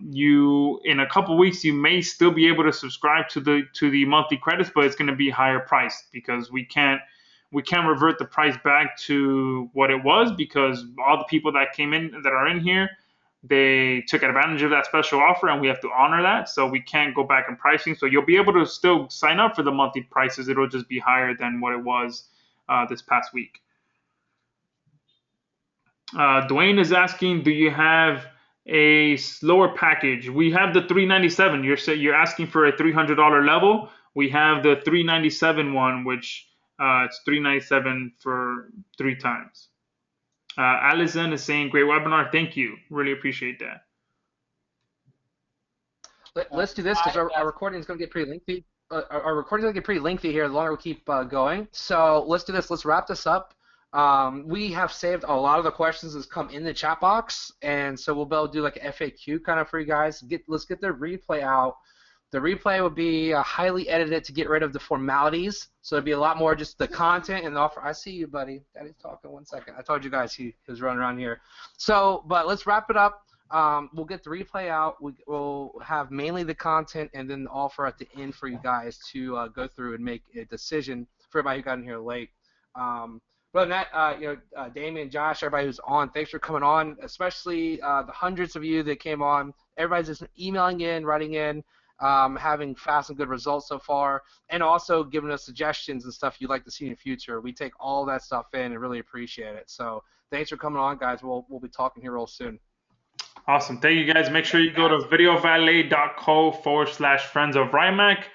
you, in a couple weeks, you may still be able to subscribe to the monthly credits, but it's going to be higher priced because we can't revert the price back to what it was, because all the people that are in here, they took advantage of that special offer and we have to honor that. So we can't go back in pricing. So you'll be able to still sign up for the monthly prices. It'll just be higher than what it was this past week. Dwayne is asking, do you have a slower package? We have the $397. You're asking for a $300 level. We have the $397 one, which it's $397 for 3 times. Allison is saying, great webinar. Thank you. Really appreciate that. Let's do this because our recording is going to get pretty lengthy. Our recording is going to get pretty lengthy here the longer we keep going. So let's do this. Let's wrap this up. We have saved a lot of the questions that's come in the chat box, and so we'll be able to do like an FAQ kind of for you guys. Let's get the replay out. The replay will be highly edited to get rid of the formalities, so it'll be a lot more just the content and the offer. I see you, buddy. Daddy's talking. 1 second. I told you guys he was running around here. So, but let's wrap it up. We'll get the replay out. We'll have mainly the content and then the offer at the end for you guys to go through and make a decision for everybody who got in here late. But than that, Damien, Josh, everybody who's on, thanks for coming on, especially the hundreds of you that came on. Everybody's just emailing in, writing in. having fast and good results so far, and also giving us suggestions and stuff you'd like to see in the future. We take all that stuff in and really appreciate it. So thanks for coming on, guys. We'll be talking here real soon. Awesome. Thank you, guys. Make sure you go to videovalet.co/friends of Rimac.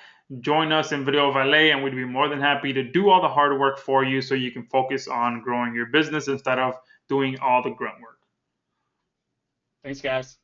Join us in Video Valet, and we'd be more than happy to do all the hard work for you so you can focus on growing your business instead of doing all the grunt work. Thanks, guys.